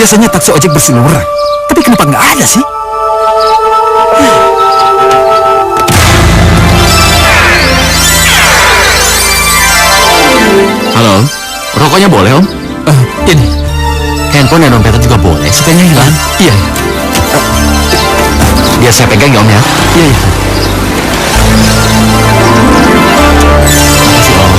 Biasanya taksi ojek berseliweran, tapi kenapa nggak ada sih? Halo, rokoknya boleh om? Ini, Handphone dan dompetnya juga boleh, sepenya hilang. iya, Biar saya pegang ya om ya. iya. Makasih om.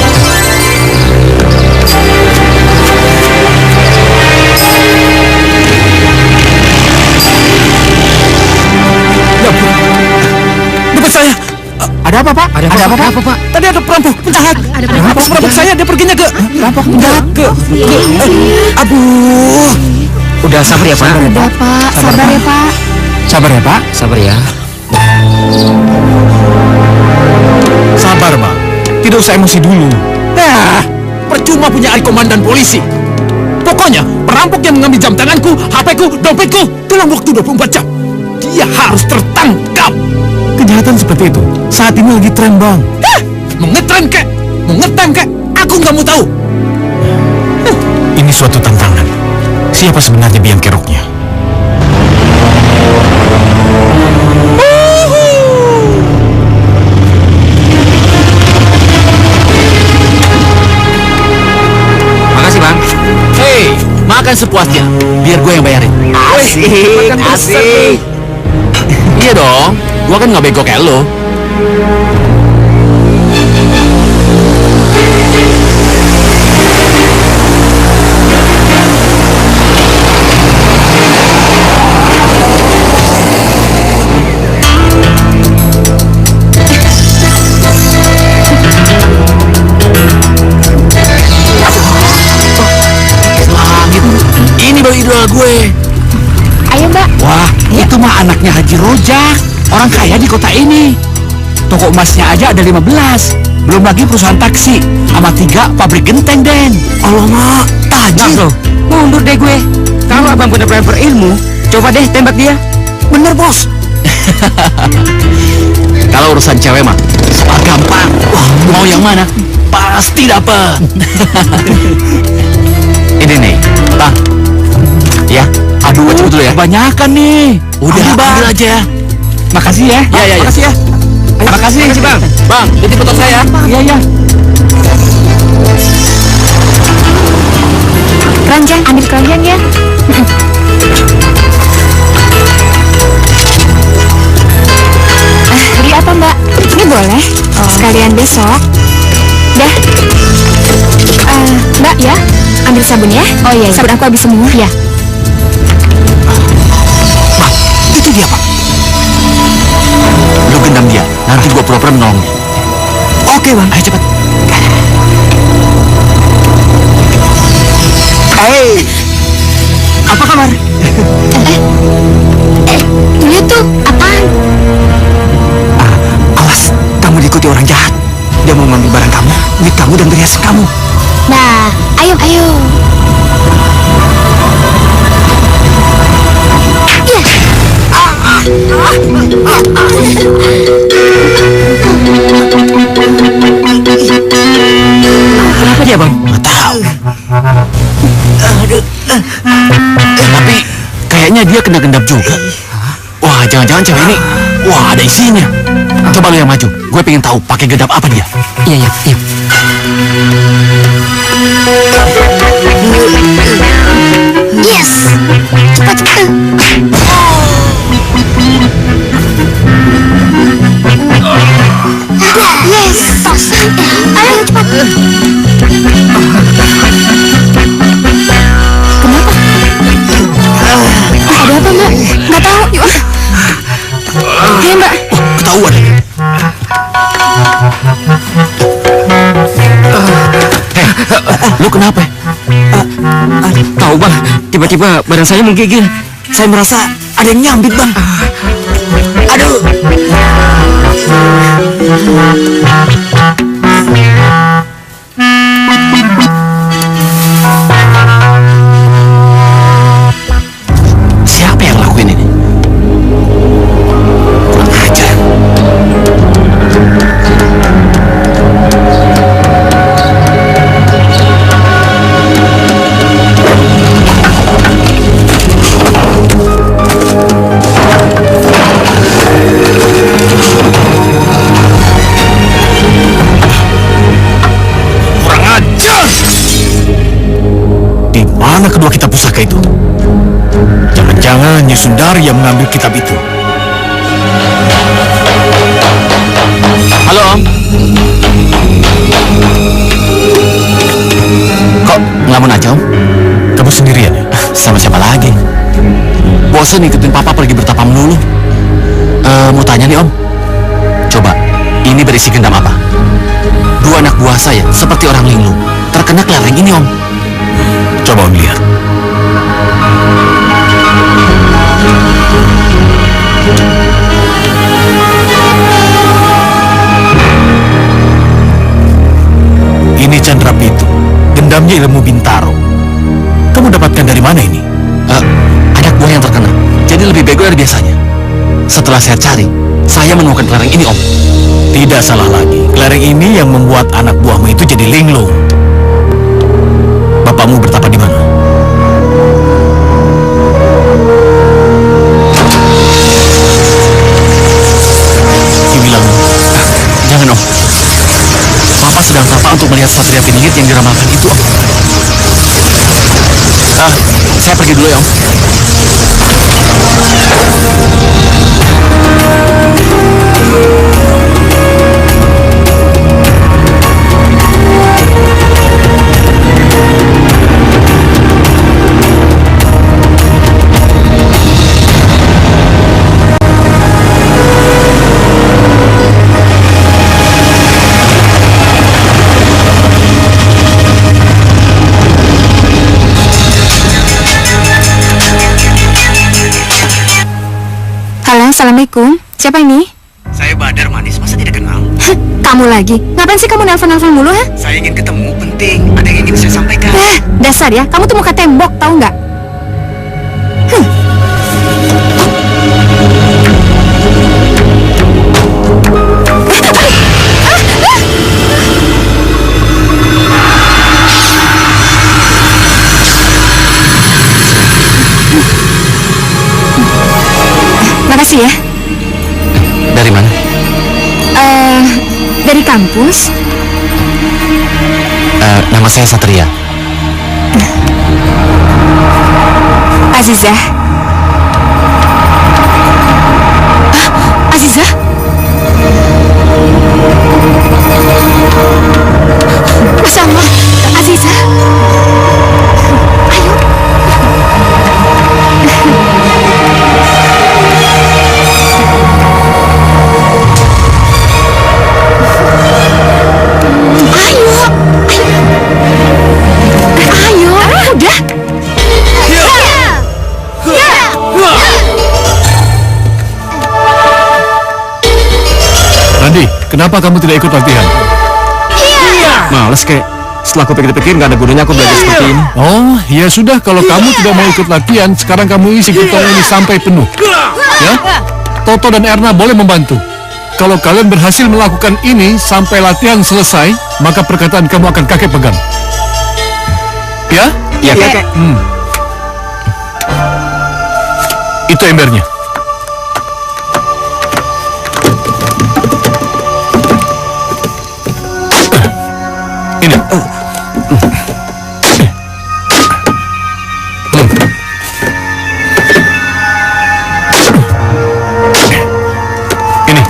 Ya ampun, dompet saya. Ada apa pak? Ada apa pak? Tadi ada perampok penjahat. Ada perampok Perampok saya, dia perginya ke Perampok ke aduh. Udah sabar ya pak. Udah Pak, sabar ya Pak. Sabar ya, Pak. Sabar ya. Sabar, Bang. Tidak usah emosi dulu. Nah, percuma punya adik komandan polisi. Pokoknya, perampok yang mengambil jam tanganku, HP-ku, dompetku dalam waktu 24 jam. Dia harus tertangkap. Kejahatan seperti itu saat ini lagi tren, Bang. Mau ngetren kek? Mau ngetem kek? Aku nggak mau tahu. Ini suatu tantangan. Siapa sebenarnya biang keroknya? Makasih bang. Hei, makan sepuasnya. Biar gue yang bayarin. Asik, makan besar asik. nih. Iya dong, gue kan nggak bego kayak lo. Ini baru idola gue. Ayo Mbak. Wah, itu mah anaknya Haji Rojak, orang kaya di kota ini. Toko emasnya aja ada 15. Belum lagi perusahaan taksi sama 3 pabrik genteng, Den. Alamak, tajir. Mundur deh gue. Kalau abang benar-benar berilmu, coba deh tembak dia. Bener, Bos. Kalau urusan cewek mah soal gampang. Wah, mau yang mana? Pasti dapet. Ini nih, Bang. Ya, aduh, cepet dulu ya. Kebanyakan nih. Udah, ambil aja. Makasih ya. Iya. Makasih ya. Ayo, makasih Bang. Bang, jadi foto saya. Iya. Keranjang, ambil keranjang ya. Beli apa Mbak? Ini boleh. Sekalian besok. Dah. Mbak ya, ambil sabun ya. Oh iya. Sabun aku habis semua. Ya. Bang, itu dia, Pak. Lu gendam dia, nanti gua pura-pura menolong dia. Oke, Bang. Ayo cepat. Hei, apa kabar? Lihat tuh, apaan? Awas, kamu diikuti orang jahat. Dia mau ngambil barang kamu, duit kamu dan perhiasan kamu. Nah, ayo. Kenapa dia, Bang? Nggak tahu. Tapi kayaknya dia kena gendam juga. Wah, jangan-jangan cewek ini, wah ada isinya. Coba lu yang maju. Gue pengen tahu pakai gendam apa dia. Iya. Yes. Cepat. Yes. Ayo cepat. Kenapa? Ada apa Mbak? Nggak tahu. Yuk. Oke Mbak. Ketahuan. Lu kenapa? Tahu bang, tiba-tiba badan saya menggigil. Saya merasa ada yang nyambit, Bang. Aduh. Siapa yang lakuin ini? Kurang ajar. Jangan-jangan Nyi Sundari yang mengambil kitab itu. Halo Om. Kok ngelamun aja Om? Kamu sendirian ya? Sama siapa lagi? Bosan ikutin papa pergi bertapa melulu. Mau tanya nih Om. Coba, ini berisi gendam apa? Dua anak buah saya, seperti orang linglung, terkena kelereng ini Om. Coba Om lihat. Ini Chandra Pitu, gendamnya ilmu Bintaro. Kamu dapatkan dari mana ini? Anak buah yang terkena, jadi lebih bego dari biasanya. Setelah saya cari, saya menemukan kelereng ini Om. Tidak salah lagi, kelereng ini yang membuat anak buahmu itu jadi linglung. Bapakmu bertapa di mana? Bilang, Jangan Om. Papa sedang tapa untuk melihat Satria Piningit yang diramalkan itu Om. Saya pergi dulu ya Om. Halo, Assalamualaikum. Siapa ini? Saya Badar Manis, masa tidak kenal? Hah, kamu lagi? Ngapain sih kamu nelpon-nelpon mulu, ha? Saya ingin ketemu, penting. Ada yang ingin saya sampaikan. Dasar ya, kamu tuh muka tembok, tahu nggak? Makasih ya. Dari mana? Dari kampus. Nama saya Satria. Azizah. Azizah? Masya Allah, Azizah. Ayo. Udah. Randi, kenapa kamu tidak ikut latihan? Males kek. Setelah aku pikir-pikir nggak ada gunanya aku belajar seperti ini. Oh, ya sudah, kalau kamu tidak mau ikut latihan, sekarang kamu isi gentong ini sampai penuh. Ya? Toto dan Erna boleh membantu. Kalau kalian berhasil melakukan ini sampai latihan selesai, maka perkataan kamu akan kakek pegang. Ya? Iya kakek. Itu embernya. Ini. Ini.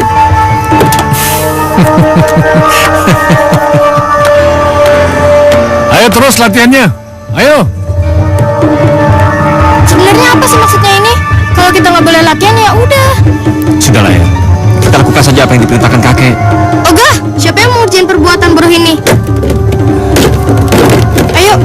Ayo terus latihannya. Ayo. Sebenarnya apa sih maksudnya ini? Kalau kita nggak boleh latihan ya udah. Sudahlah ya. Kita lakukan saja apa yang diperintahkan kakek. Ogah, siapa yang mau ngerjain perbuatan bodoh ini? Ayo.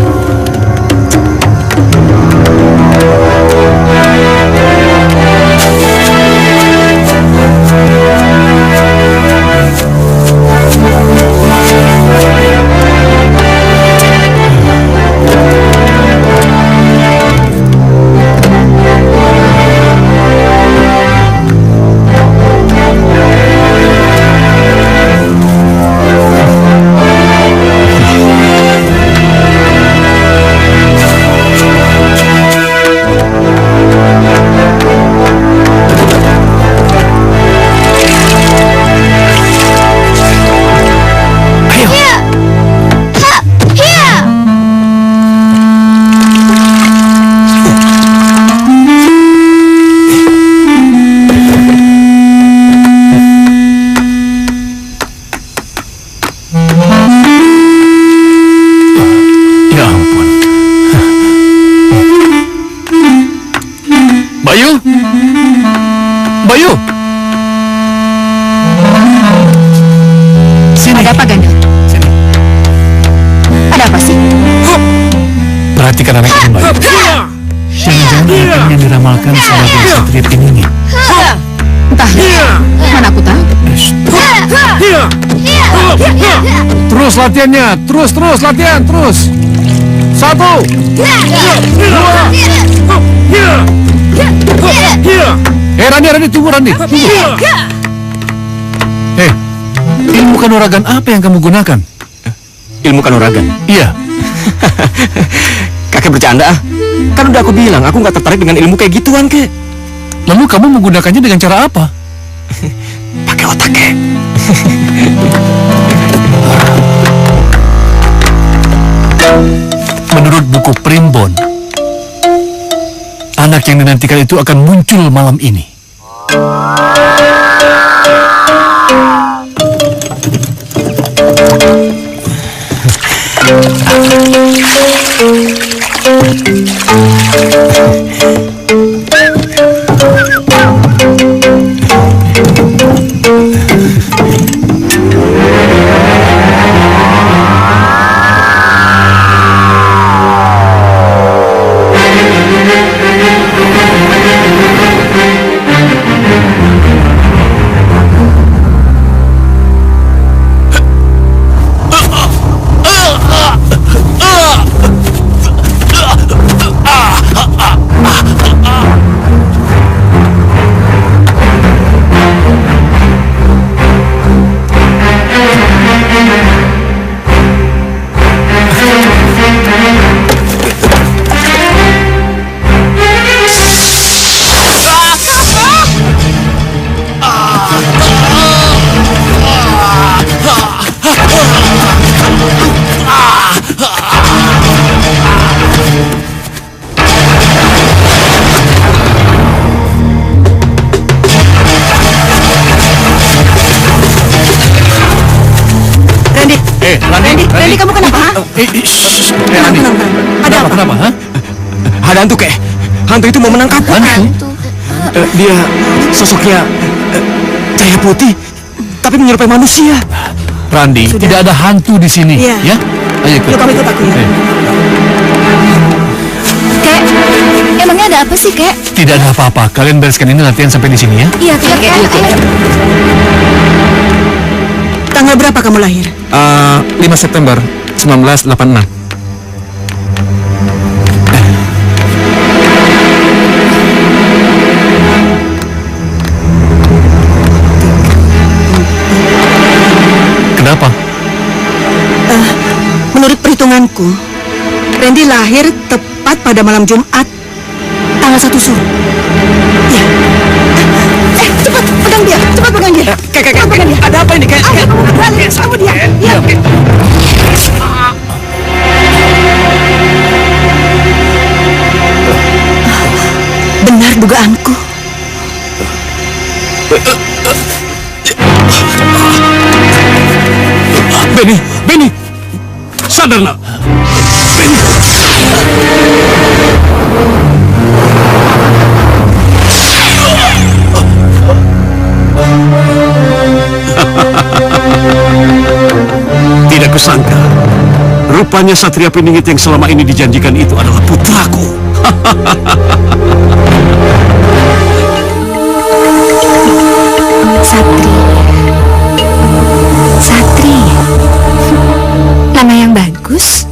Ya ampun. Bayu? Bayu? Sini. Ada apa, Gandul? Sini. Ada apa sih? Perhatikan anak ini, Bayu. Jangan-jangan anak ini yang diramalkan sebagai satria peningin. Entah. Mana aku tahu. Terus latihannya, terus latihan, terus. 1, 2. Randi, tunggu Randi. Ilmu kanuragan apa yang kamu gunakan? Ilmu kanuragan? Iya. Kakek bercanda ah. Kan udah aku bilang, aku nggak tertarik dengan ilmu kayak gituan, Kek. Lalu kamu menggunakannya dengan cara apa? Pakai otak, Kek. Menurut buku Primbon, anak yang dinantikan itu akan muncul malam ini. Randy, kamu kenapa? Randy. Ada apa? Kenapa? Ha? Ada hantu, Kek. Hantu itu mau menangkapku. Hantu? Dia sosoknya cahaya putih, tapi menyerupai manusia. Randy, tidak ada hantu di sini. Iya. Ya? Ayo ikut. Yuk, kamu ikut aku ya. Kek, emangnya ada apa sih, Kek? Tidak ada apa-apa. Kalian bereskan ini latihan sampai di sini ya. Iya, Kek. Tanggal berapa kamu lahir? 5 September 1986. Kenapa? Menurut perhitunganku, Randy lahir tepat pada malam Jumat, tanggal 1 Suro. Ya. Cepat pegang dia, cepat pegang dia. Kek, pegang dia. ada apa ini, Kek? Ayo, balik sama dia. Ya. Benar dugaanku. Benny, sadar nak. Tidak kusangka, rupanya Satria Piningit yang selama ini dijanjikan itu adalah putraku. Satria. Nama yang bagus.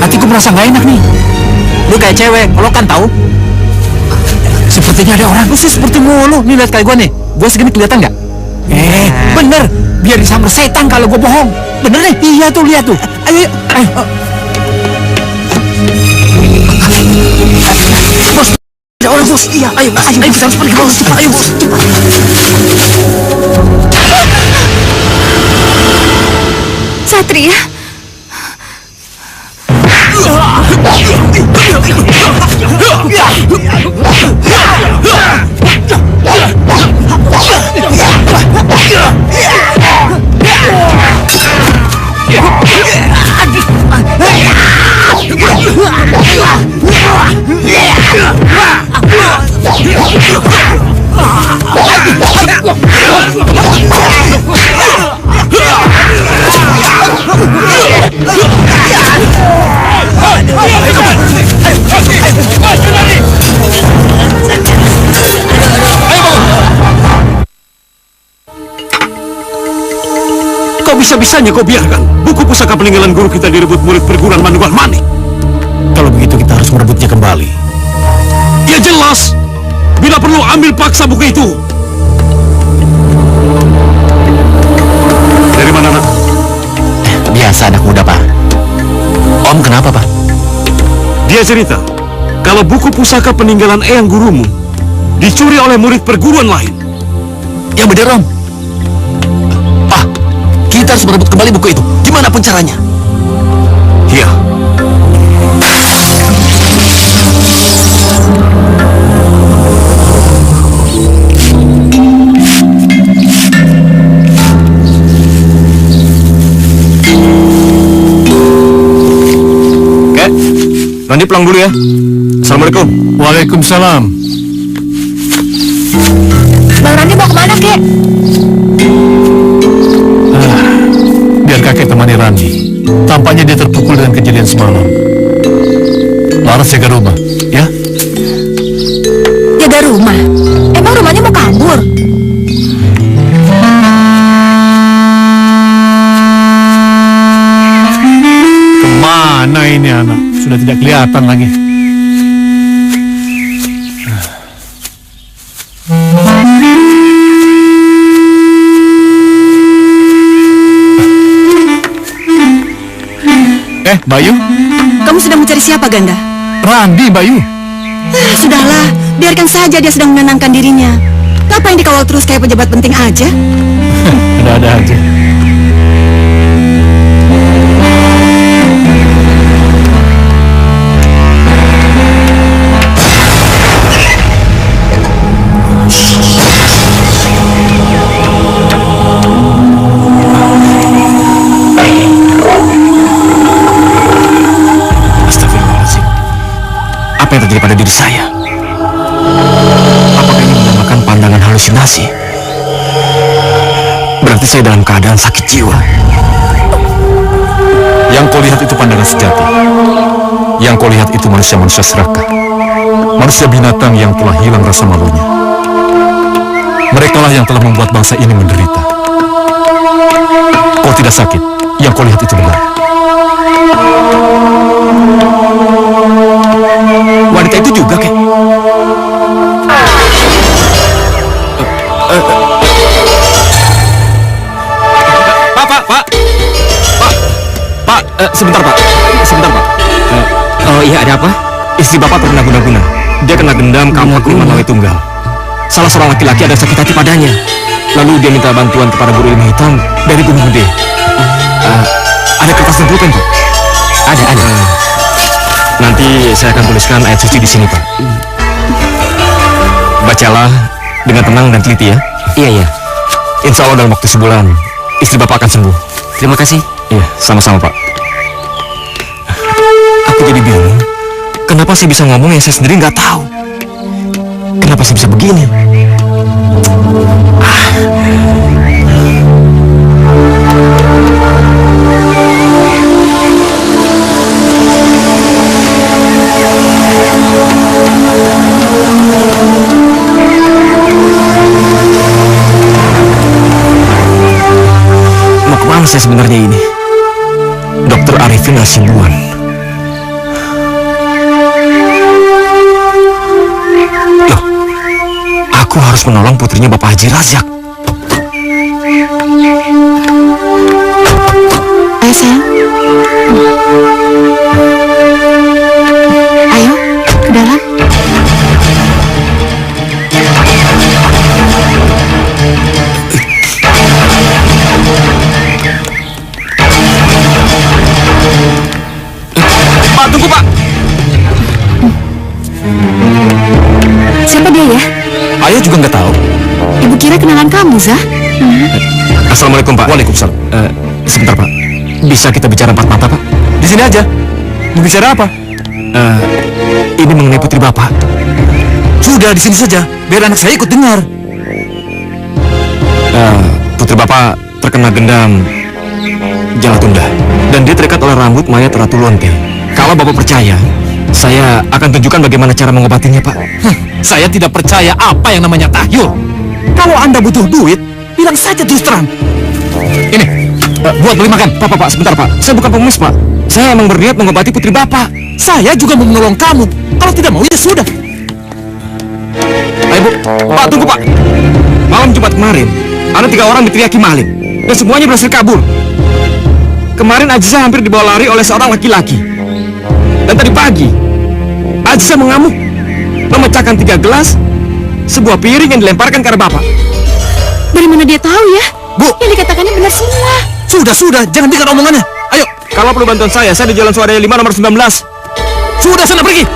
Hatiku merasa nggak enak nih. Lu kayak cewek, kalau kan tahu. Sepertinya ada orang khusus seperti mulu. Nih lihat kayak gue nih. Gue segini kelihatan nggak? Bener. Biar disamber setan kalau gue bohong. Bener nih. Iya tuh, lihat tuh. Ayo. Bos, ada orang bos. Iya, ayo kita harus pergi bos. Cepat, ayo bos. Satria. Kok bisa-bisanya kau biarkan buku pusaka peninggalan guru kita direbut murid perguruan Manual Manik? Kalau begitu kita harus merebutnya kembali. Ya jelas. Bila perlu ambil paksa buku itu. Dari mana, nak? Biasa anak muda, Pak. Om kenapa, Pak? Dia cerita kalau buku pusaka peninggalan eyang gurumu dicuri oleh murid perguruan lain. Yang bener, Om. Pak, kita harus merebut kembali buku itu. Gimana pun caranya. Iya. Randi pulang dulu ya. Assalamualaikum. Waalaikumsalam. Bang Randi mau kemana, Kek? Biar kakek temani Randi. Tampaknya dia terpukul dengan kejadian semalam. Laras jaga rumah, ya? Jaga rumah? Emang rumahnya mau kabur? Kemana ini anak? Sudah tidak kelihatan lagi. Bayu? Kamu sedang mencari siapa, Ganda? Randi, Bayu. Sudahlah, biarkan saja dia sedang menenangkan dirinya. Ngapain dikawal terus kayak pejabat penting aja? Ada-ada aja. Apa yang terjadi pada diri saya? Apakah ini menamakan pandangan halusinasi? Berarti saya dalam keadaan sakit jiwa. Yang kau lihat itu pandangan sejati. Yang kau lihat itu manusia-manusia serakah. Manusia binatang yang telah hilang rasa malunya. Merekalah yang telah membuat bangsa ini menderita. Kau tidak sakit. Yang kau lihat itu benar. Wanita itu juga, Kek? Sebentar, Pak. Oh iya, ada apa? Istri Bapak terkena guna-guna. Dia kena dendam kamu ke rumah Lawe Tunggal. Salah seorang laki-laki ada sakit hati padanya. Lalu dia minta bantuan kepada guru ilmu hitam dari Gunung Gede. Ada kertas dan pulpen, Pak? Ada. Nanti saya akan tuliskan ayat suci di sini, Pak. Bacalah dengan tenang dan teliti ya. Iya. Insya Allah dalam waktu sebulan istri Bapak akan sembuh. Terima kasih. Iya, sama-sama, Pak. Aku jadi bingung. Kenapa saya bisa ngomong yang saya sendiri nggak tahu? Kenapa saya bisa begini? Mau kemana saya sebenarnya ini? Dokter Arifin Hasibuan. Aku harus menolong putrinya Bapak Haji Razak. Ayo sayang. Ayo, ke dalam. Pak, tunggu Pak. Siapa dia ya? Ayah juga nggak tahu. Ibu kira kenalan kamu, Zah? Assalamualaikum Pak. Waalaikumsalam. Sebentar Pak. Bisa kita bicara empat mata Pak? Di sini aja. Mau bicara apa? Ini mengenai putri Bapak. Sudah, di sini saja. Biar anak saya ikut dengar. Putri Bapak terkena gendam Jalatunda. Dan dia terikat oleh rambut mayat Ratu Lonte. Kalau Bapak percaya, saya akan tunjukkan bagaimana cara mengobatinya Pak. Saya tidak percaya apa yang namanya tahyul. Kalau Anda butuh duit, bilang saja terus terang. Ini, buat beli makan. Pak, sebentar Pak. Saya bukan pengemis Pak. Saya emang berniat mengobati putri Bapak. Saya juga mau menolong kamu. Kalau tidak mau, ya sudah. Ayo Bu. Pak, tunggu Pak. Malam Jumat kemarin, ada 3 orang diteriaki maling. Dan semuanya berhasil kabur. Kemarin Ajisa hampir dibawa lari oleh seorang laki-laki. Dan tadi pagi, Ajisa mengamuk, memecahkan 3 gelas, sebuah piring yang dilemparkan ke arah Bapak. Dari mana dia tahu ya? Bu. Yang dikatakannya benar semua. Sudah, jangan dengar omongannya. Ayo, Kalau perlu bantuan saya di Jalan Swadaya 5 nomor 19. sudah sana pergi.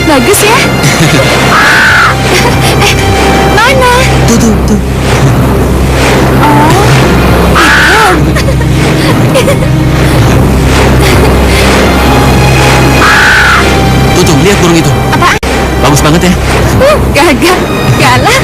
Bagus ya? Mana? Tuh. Tuh, lihat burung itu. Apa? Bagus banget ya. Gagah. Galak.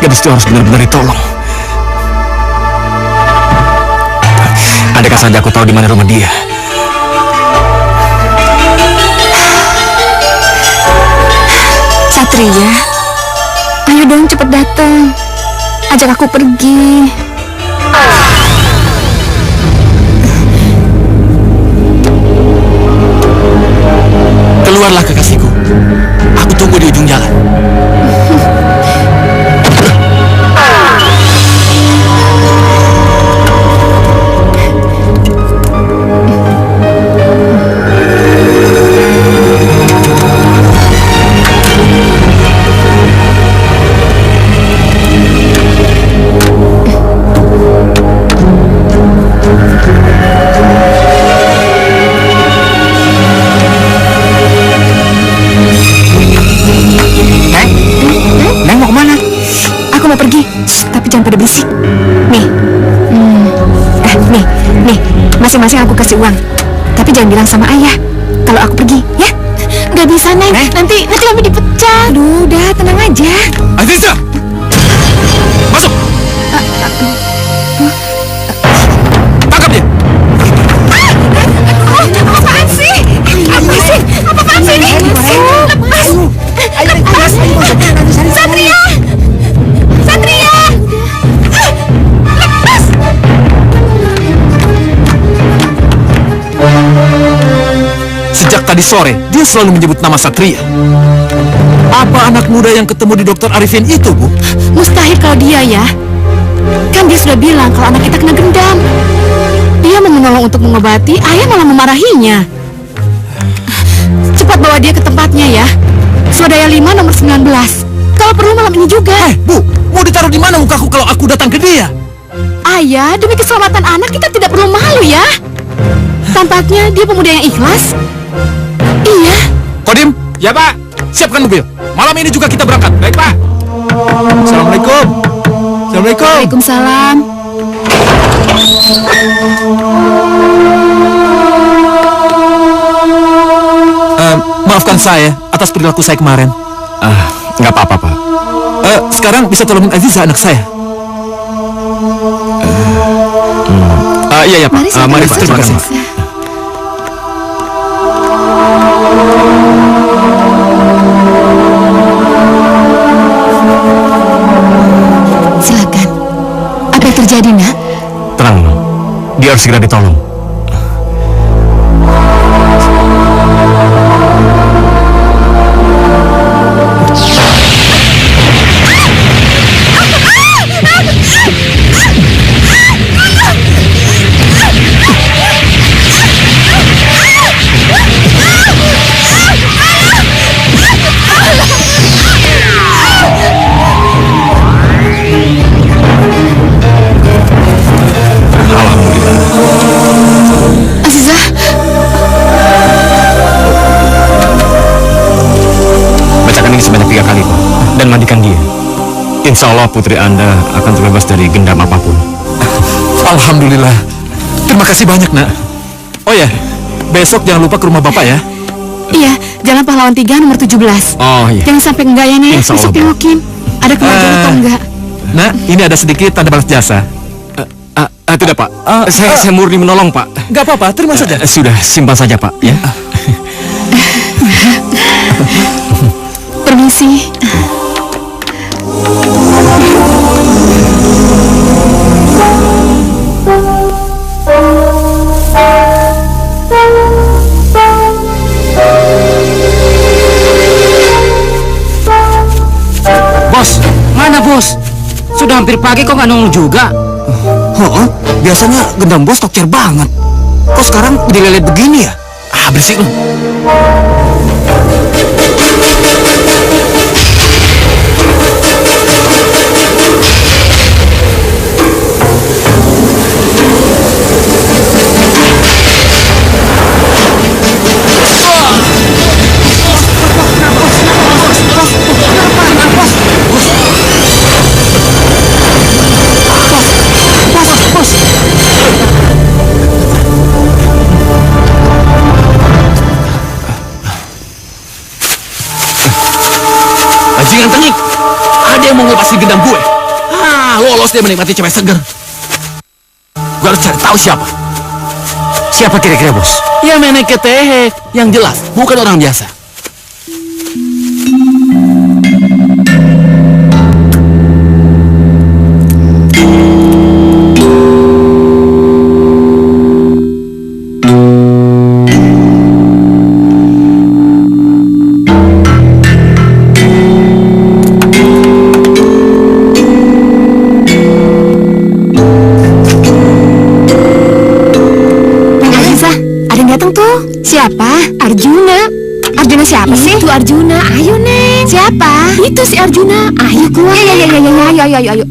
Gadis itu harus benar-benar ditolong. Andaikan saja aku tahu di mana rumah dia. Satria, ayo dong cepet datang. Ajak aku pergi. Keluarlah kekasihku. Aku tunggu di ujung jalan. masing-masing aku kasih uang. Tapi jangan bilang sama ayah kalau aku pergi, ya? Gak bisa, Neng. Nanti kami dipecat. Aduh, udah, tenang aja. Aziza! Masuk! Tangkap dia! Apaan sih? Apaan sih ini? Lepas! Satria! Satria! Lepas! Sejak tadi sore, dia selalu menyebut nama Satria. Apa anak muda yang ketemu di Dr. Arifin itu, Bu? Mustahil kalau dia, ya. Kan dia sudah bilang kalau anak kita kena gendam. Dia mau menolong untuk mengobati, ayah malah memarahinya. Cepat bawa dia ke tempatnya, ya. Swadaya 5 nomor 19. Kalau perlu malam ini juga. Bu, mau ditaruh di mana mukaku kalau aku datang ke dia? Ayah, demi keselamatan anak kita tidak perlu malu, ya. Tampaknya dia pemuda yang ikhlas. Iya. Kodim? Ya, Pak. Siapkan mobil. Malam ini juga kita berangkat. Baik, Pak. Assalamualaikum. Assalamualaikum. Waalaikumsalam. Maafkan saya atas perilaku saya kemarin. Nggak apa-apa, Pak. Sekarang bisa tolongin Aziza, anak saya. Iya, Pak. Mari, Pak. Terima kasih. Silakan. Apa yang terjadi, Nak? Tenang, Nona. Dia harus segera ditolong. Aziza, Bacakan ini sebanyak 3 kali, Pak. Dan mandikan dia. Insya Allah putri Anda akan terbebas dari gendam apapun. Alhamdulillah. Terima kasih banyak, Nak. Oh ya, besok jangan lupa ke rumah Bapak ya. iya, Jalan Pahlawan 3 nomor 17. Oh, iya. Jangan sampai enggak ya, Nek. Insya Allah, Besok Bu. tengokin. Ada kemajuan atau enggak? Nak, ini ada sedikit tanda balas jasa. Tidak, Pak. Saya murni menolong, Pak. Gak apa-apa, terima saja. Sudah, simpan saja, Pak. Ya. Permisi. Bos, mana bos? Sudah hampir pagi kok nggak nongol juga? Oh, biasanya gendam bos tokcer banget. Kok sekarang dilelet begini ya? Berisik lu. Bajingan tengik, ada yang mau ngelepasin gendam gue. Lolos dia menikmati cewek seger. Gue harus cari tahu siapa. Siapa kira-kira, Bos? Ya menek ketehek, yang jelas bukan orang biasa. Siapa? Arjuna. Arjuna siapa sih? Itu Arjuna. Ayo, Neng. Siapa? Itu si Arjuna. Ayo keluar. Ayo.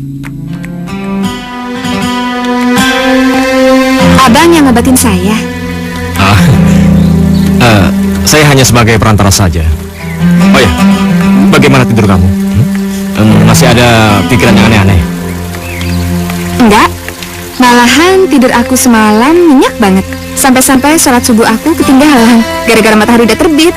Abang yang ngobatin saya. Saya hanya sebagai perantara saja. Oh ya, bagaimana tidur kamu? Masih ada pikiran yang aneh-aneh? Enggak. Malahan tidur aku semalam nyenyak banget. Sampai-sampai sholat subuh aku ketinggalan gara-gara matahari udah terbit.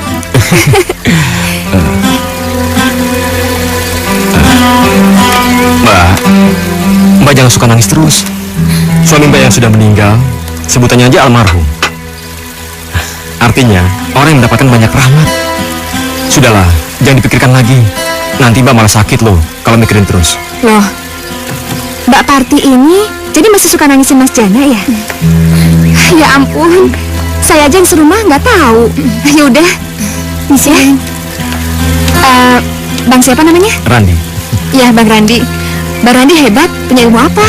Mbak jangan suka nangis terus. Suami Mbak yang sudah meninggal, sebutannya aja almarhum. Artinya, orang yang mendapatkan banyak rahmat. Sudahlah, jangan dipikirkan lagi. Nanti Mbak malah sakit loh, kalau mikirin terus. Loh, Mbak Parti ini jadi masih suka nangisin Mas Jana ya? Ya ampun, saya aja yang serumah nggak tahu. Yaudah, Miss ya. Bang siapa namanya? Randi. Ya, Bang Randi. Bang Randi hebat, punya ilmu apa?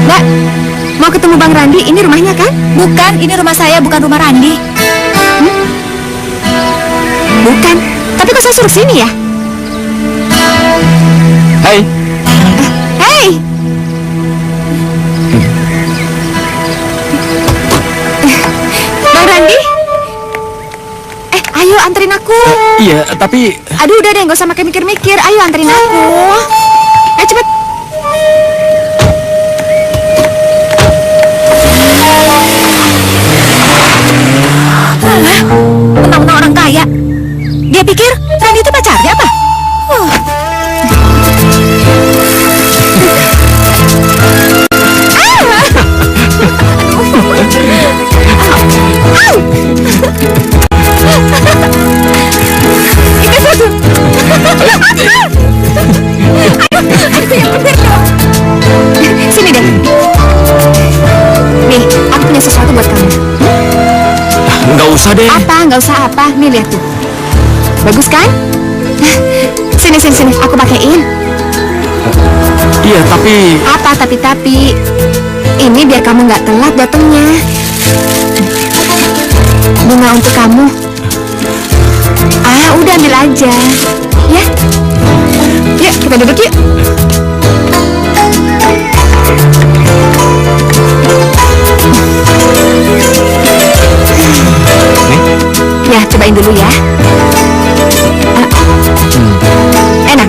Mbak, mau ketemu Bang Randi, ini rumahnya kan? Bukan, ini rumah saya, bukan rumah Randi. Bukan, tapi kok saya suruh sini ya? Hai. Hei! Bang Randi? Ayo anterin aku. Iya, tapi... Aduh, udah deh, nggak usah pakai mikir-mikir. Ayo anterin aku. Ayo cepet. Mentang-mentang orang kaya. Dia pikir Randi itu pacarnya apa? Sini deh. Nih, aku punya sesuatu buat kamu. Nggak usah deh. Apa? Nggak usah apa? Nih lihat tuh. Bagus kan? Sini, aku pakein. Iya, tapi... Apa tapi? Ini biar kamu nggak telat datangnya. Bunga untuk kamu. Udah ambil aja. Ya. Yuk, kita duduk yuk. Ya, cobain dulu ya. Enak.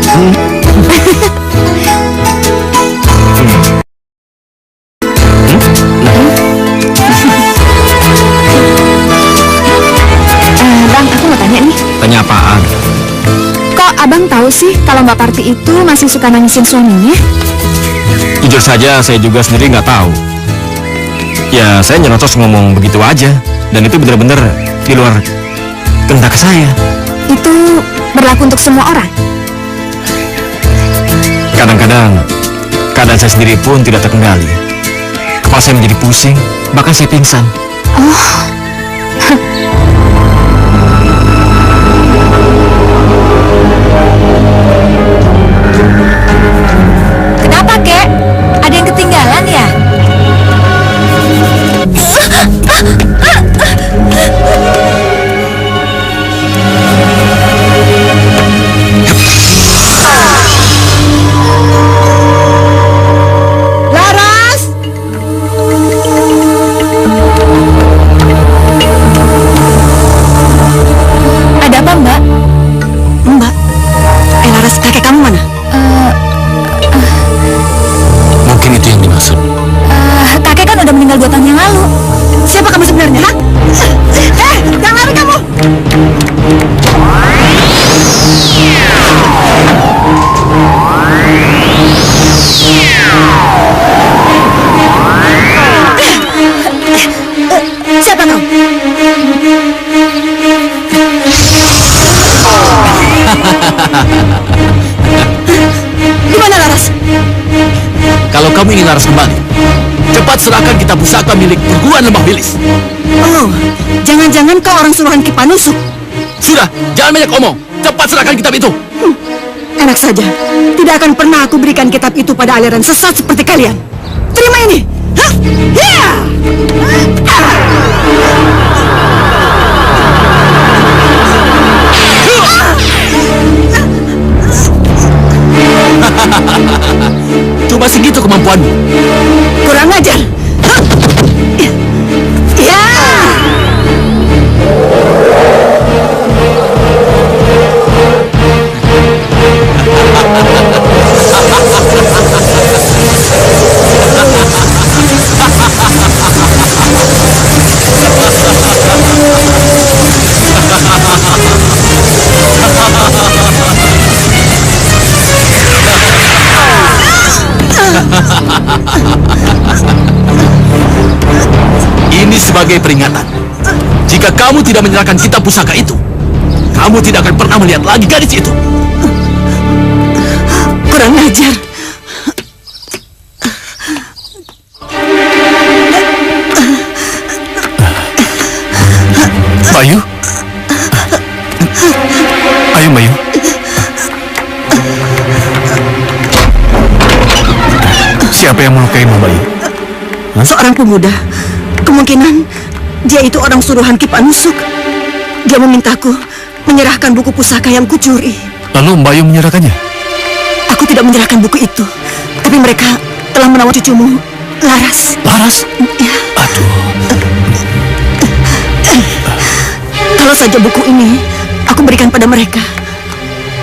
Bang, aku mau tanya nih. Tanya apaan? Kok abang tahu sih kalau Mbak Parti itu masih suka nangisin suaminya? Jujur saja, saya juga sendiri nggak tahu. Ya, saya nyerocos ngomong begitu aja. Dan itu benar-benar di luar kehendak saya. Itu berlaku untuk semua orang? Kadang-kadang, keadaan saya sendiri pun tidak terkendali. Kepala saya menjadi pusing, bahkan saya pingsan. Kenapa, Kek? Ada yang ketinggalan ya? Laras! Ada apa, Mbak? Mbak, Laras, kakek kamu mana? Mungkin itu yang dimaksud. Kakek kan udah meninggal 2 tahun yang lalu. Siapa kamu sebenarnya, ha? Jangan lari kamu! Siapa kau? Di mana Laras? Kalau kamu ingin Laras kembali, cepat serahkan kitab pusaka milik perguruan Lembah Bilis. Oh, jangan-jangan kau orang suruhan Kipanusuk. Sudah, jangan banyak omong. Cepat serahkan kitab itu. Enak saja. Tidak akan pernah aku berikan kitab itu pada aliran sesat seperti kalian. Terima ini. Hah? Ya! Kurang ajar. Hah! Ya. Ini sebagai peringatan. Jika kamu tidak menyerahkan kitab pusaka itu, kamu tidak akan pernah melihat lagi gadis itu. Kurang ajar. Bayu? Ayo, Bayu. Siapa yang melukaimu, Bayu? Seorang pemuda. Kemungkinan dia itu orang suruhan Ki Panusuk. Dia memintaku menyerahkan buku pusaka yang kucuri. Lalu Bayu menyerahkannya? Aku tidak menyerahkan buku itu. Tapi mereka telah menawan cucumu, Laras. Laras? Ya. Aduh. Kalau saja buku ini aku berikan pada mereka,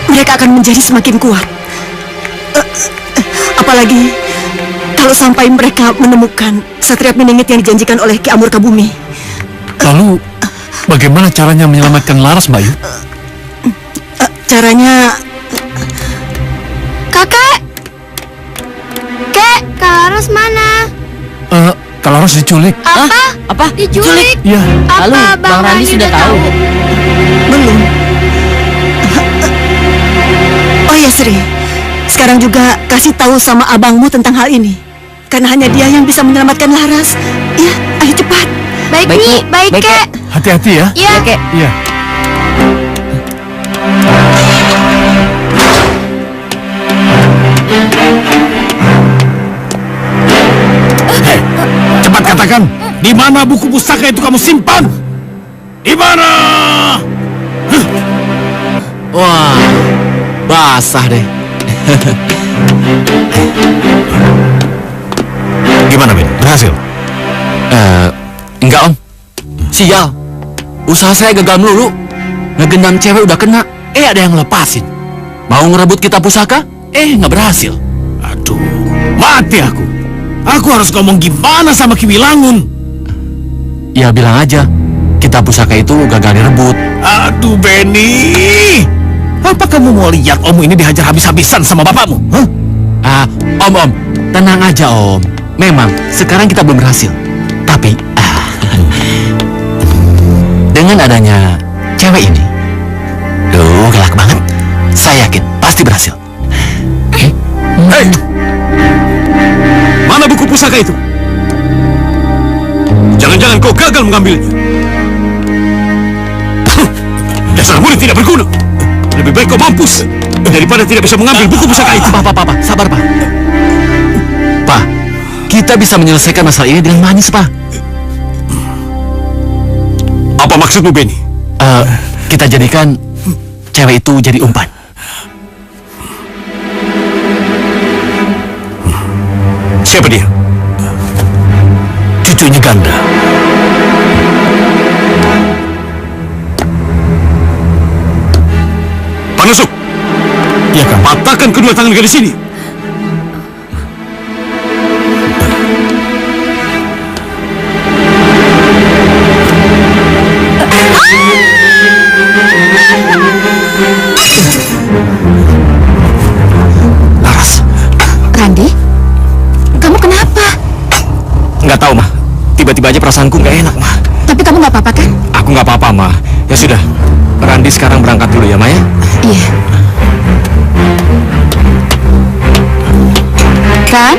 mereka akan menjadi semakin kuat. Apalagi kalau sampai mereka menemukan Satria Piningit yang dijanjikan oleh Ki Amurkabumi. Lalu, bagaimana caranya menyelamatkan Laras, Bayu? Caranya... Kakek! Kek, Kak Laras mana? Kak Laras diculik. Apa? Diculik? Iya. Apa Lalu, Bang Randi sudah tahu? belum. Oh ya Sri, sekarang juga kasih tahu sama abangmu tentang hal ini. Karena hanya dia yang bisa menyelamatkan Laras. Ya, ayo cepat. Baik, Baik, Nyi. Bu. Baik, Baik, Kek. Hati-hati ya. Iya. Kek. Iya. Hei, cepat katakan, di mana buku pusaka itu kamu simpan? Di mana? Wah, basah deh. Gimana, Ben? Berhasil? Enggak, Om. Sial. Usaha saya gagal melulu. Ngegendam cewek udah kena, ada yang lepasin. Mau ngerebut kitab pusaka, nggak berhasil. Aduh, mati aku. Aku harus ngomong gimana sama Ki Wilangun? Ya bilang aja, kitab pusaka itu gagal direbut. Aduh, Benny. Apa kamu mau lihat Om ini dihajar habis-habisan sama bapakmu? Hah? Om, tenang aja, Om. Memang, sekarang kita belum berhasil. Tapi, dengan adanya cewek ini, galak banget. Saya yakin, pasti berhasil. Hei! Mana buku pusaka itu? Jangan-jangan kau gagal mengambilnya. Dasar murid tidak berguna. Lebih baik kau mampus daripada tidak bisa mengambil buku pusaka itu. Pak, sabar, Pak. Pak, kita bisa menyelesaikan masalah ini dengan manis, Pak. Apa maksudmu, Benny? Kita jadikan cewek itu jadi umpan. Siapa dia? Cucunya Ganda. Panusuk! Iya, Kang. Patahkan kedua tangan gadis ini. Laras. Randi, kamu kenapa? Nggak tahu, Mah. Tiba-tiba aja perasaanku nggak enak, Mah. Tapi kamu nggak apa-apa kan? Aku nggak apa-apa, Mah. Ya sudah, Randi sekarang berangkat dulu ya, Maya. Iya. Kan?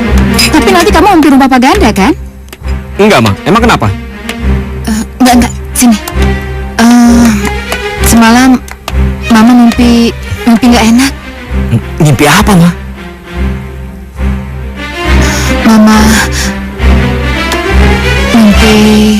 Tapi nanti kamu mampir rumah Pak Ganda kan? Enggak, Mah. Emang kenapa? Enggak. Sini. Semalam Mama mimpi nggak enak. Mimpi apa, Mah? Mama mimpi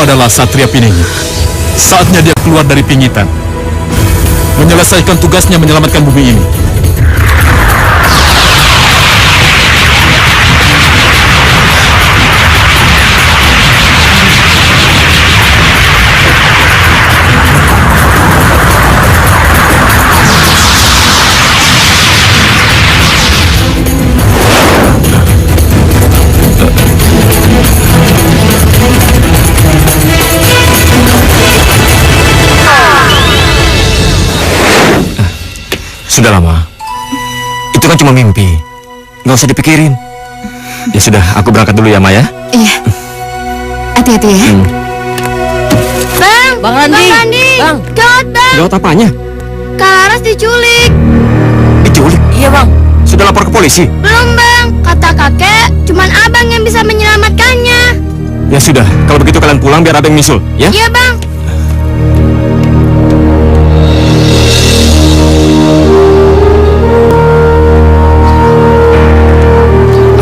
adalah Satria Piningit. Saatnya dia keluar dari pingitan, menyelesaikan tugasnya menyelamatkan bumi ini. Sudah lama. Itu kan cuma mimpi. Nggak usah dipikirin. Ya sudah, aku berangkat dulu ya, Maya. Iya. Hati-hati ya. Bang Randi. Bang. Gawat, Bang. Gawat apanya? Kak Laras diculik. Diculik? Iya, Bang. Sudah lapor ke polisi? Belum, Bang. Kata kakek, cuman abang yang bisa menyelamatkannya. Ya sudah, kalau begitu kalian pulang biar abang nyusul, ya? Iya, Bang.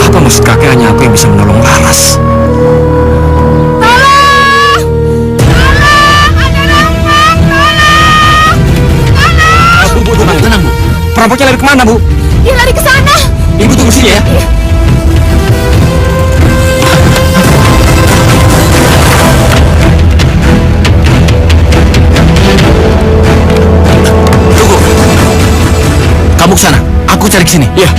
Apa maksud kakek hanya aku yang bisa menolong Laras? Tolong! Tolong! Ada rampok! Tolong! Tolong! Bu, tenang, Bu. Perampoknya lari kemana, Bu? Dia lari ke sana. Ibu tunggu sini ya. Tunggu. Kamu ke sana. Aku cari ke sini. Iya.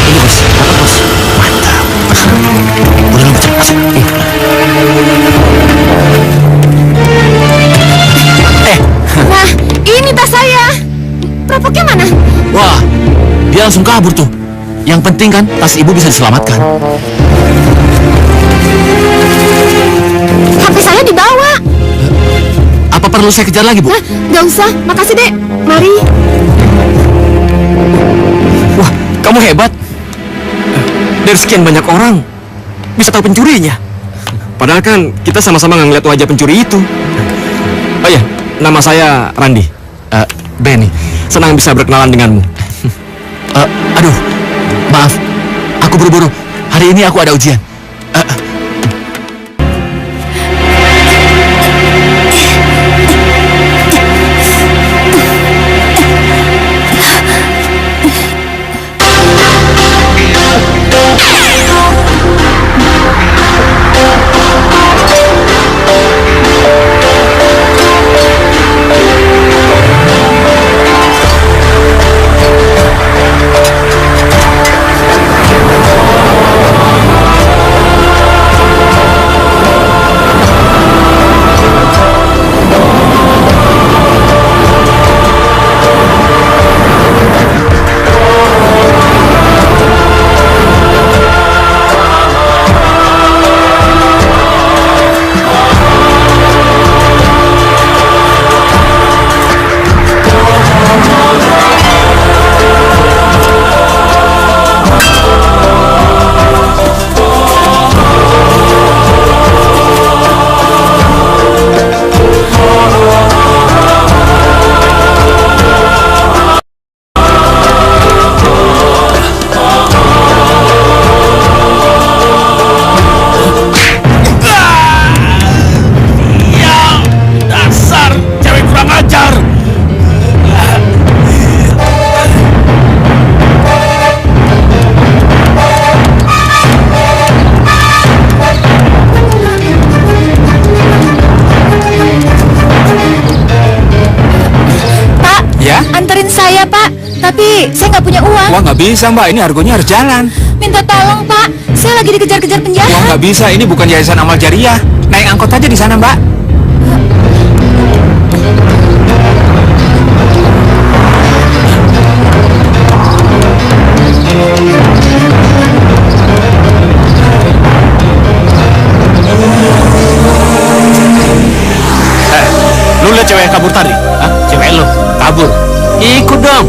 Ini bos. Apa bos? Mantap. Udah lama cepat masuk. Nah, ini tas saya. Perampoknya mana? Wah, dia langsung kabur tuh. Yang penting kan tas ibu bisa diselamatkan. HP saya dibawa. Apa perlu saya kejar lagi, Bu? Nah, nggak usah. Makasih, Dek. Mari. Wah, kamu hebat. Dari sekian banyak orang, bisa tahu pencurinya. Padahal kan kita sama-sama nggak ngeliat wajah pencuri itu. Oh iya, nama saya Randi. Benny. Senang bisa berkenalan denganmu. Aduh, maaf. Aku buru-buru. Hari ini aku ada ujian. Tapi saya nggak punya uang. Wah, nggak bisa, Mbak. Ini argonya harus jalan. Minta tolong, Pak. Saya lagi dikejar-kejar penjahat. Wah, nggak bisa. Ini bukan yayasan amal jariah. Naik angkot aja di sana, Mbak. Lu lihat cewek yang kabur tadi? Hah? Cewek lu kabur? Ikut dong.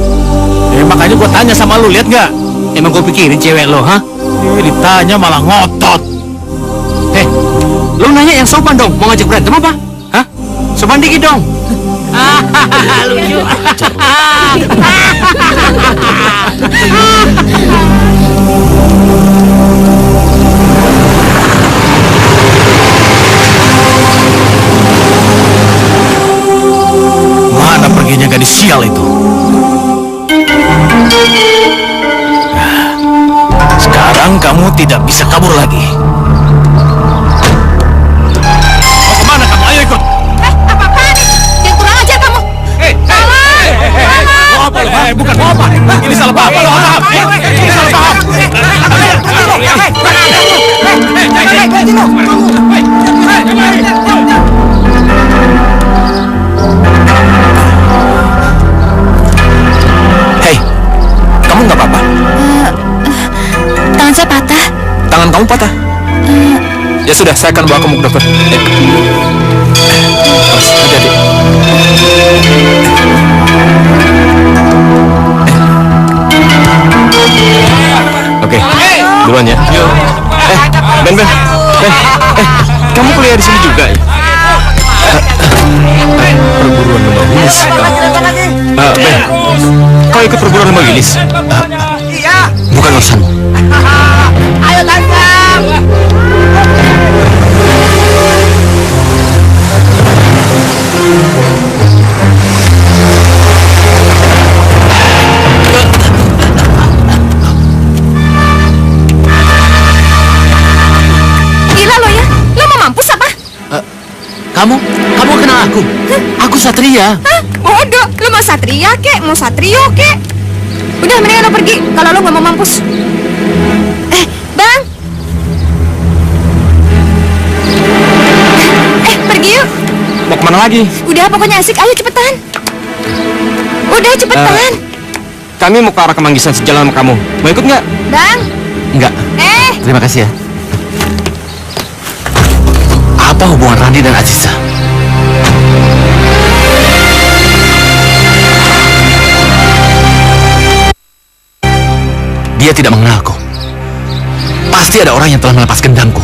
Makanya gua tanya sama lu, lihat nggak? Emang gue pikirin cewek lo, hah? Ditanya malah ngotot. Lo nanya yang sopan dong. Mau ngajak berantem apa? Hah? Sopan dikit dong. Lucu. sial itu. Sekarang kamu tidak bisa kabur lagi. Mau kemana kamu? Ayo ikut. Apa-apaan? Yang kurang ajar kamu. Bukan mau apa? Ini salah paham. Ini salah paham. Hei, kamu nggak apa-apa? Tangan saya patah. Tangan kamu patah? Ya sudah, saya akan bawa kamu ke dokter. Hati-hati. Oke, duluan ya. Ben, kamu kuliah di sini juga ya? Perguruan Lembah Wilis. Ben, kau ikut perguruan Lembah Wilis? Bukan urusanmu. Ayo tangkap. Gila lo ya. Lo mau mampus apa? Kamu kenal aku? Aku Satria. Hah? Bodoh. Lo mau satria kek? Mau satrio kek? Udah, mendingan lo pergi kalau lo nggak mau mampus. Bang. Pergi yuk. Mau kemana lagi? Udah, pokoknya asik. Ayo cepetan. Udah cepetan. Kami mau ke arah Kemanggisan sejalan sama kamu. Mau ikut nggak? Bang. Enggak. Terima kasih ya. Apa hubungan Randi dan Aziza? Dia tidak mengenalku. Pasti ada orang yang telah melepas gendamku.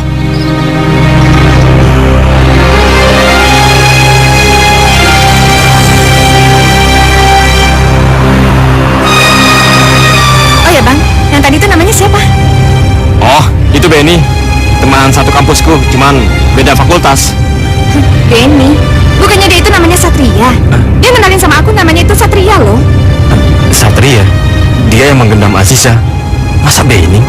Oh ya bang, yang tadi itu namanya siapa? Oh, itu Benny. Teman satu kampusku, cuman beda fakultas. Benny. Bukannya dia itu namanya Satria? Dia kenalin sama aku namanya itu Satria loh. Satria? Dia yang menggendam Aziza. Masa Benny?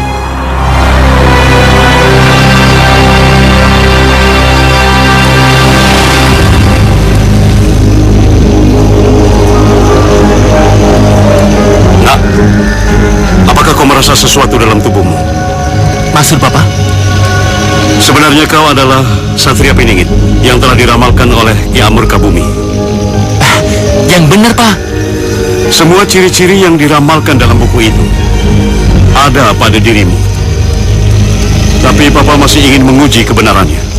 Nak, apakah kau merasa sesuatu dalam tubuhmu? Maksud Papa? Sebenarnya kau adalah Satria Piningit yang telah diramalkan oleh Ki Amurkabumi. Yang benar, Pak. Semua ciri-ciri yang diramalkan dalam buku itu ada pada dirimu. Tapi Papa masih ingin menguji kebenarannya.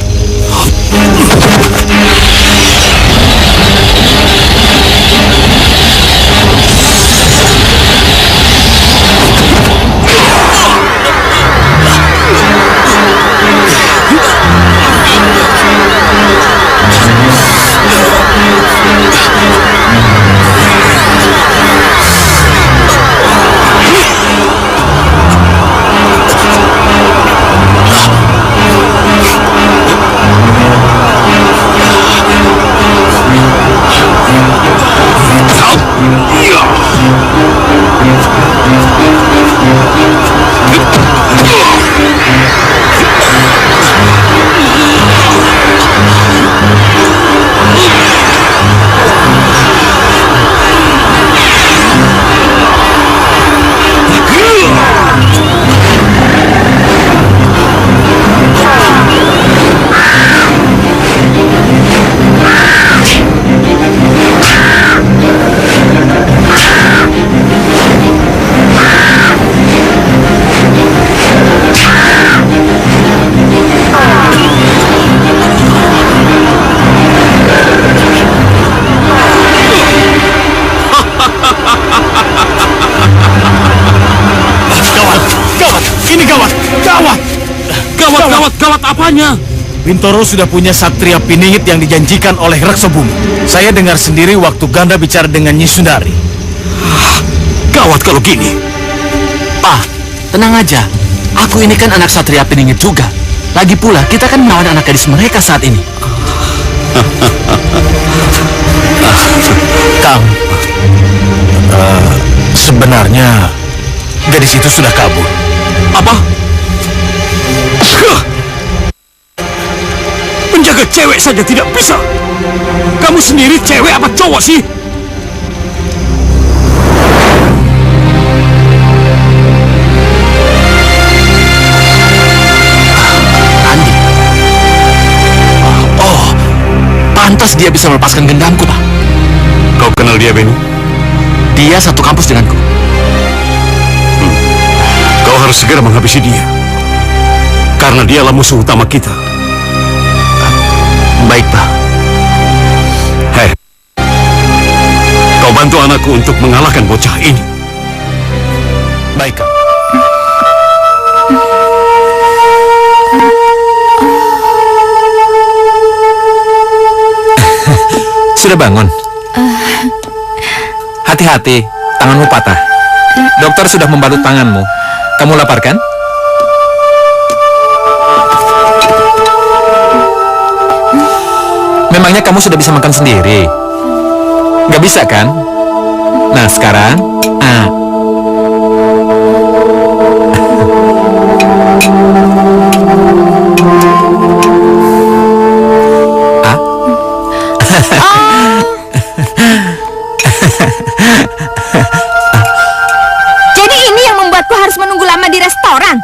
Gawat apanya? Bintoro sudah punya Satria Piningit yang dijanjikan oleh Reksa Bumi. Saya dengar sendiri waktu Ganda bicara dengan Nyi Sundari. Gawat kalau gini. Pak, tenang aja. Aku ini kan anak Satria Piningit juga. Lagi pula, kita kan melawan anak gadis mereka saat ini. Kang, Sebenarnya gadis itu sudah kabur. Apa? Penjaga cewek saja tidak bisa. Kamu sendiri cewek apa cowok sih? Randi. Oh, pantas dia bisa melepaskan gendamku, Pak. Kau kenal dia, Benny? Dia satu kampus denganku. Kau harus segera menghabisi dia. Karena dialah musuh utama kita. Baik, Pak. Hei, kau bantu anakku untuk mengalahkan bocah ini. Baik, Kang. Sudah bangun? Hati-hati, tanganmu patah. Dokter sudah membalut tanganmu. Kamu lapar kan? Memangnya kamu sudah bisa makan sendiri? Nggak bisa kan? Nah, sekarang, Jadi ini yang membuatku harus menunggu lama di restoran.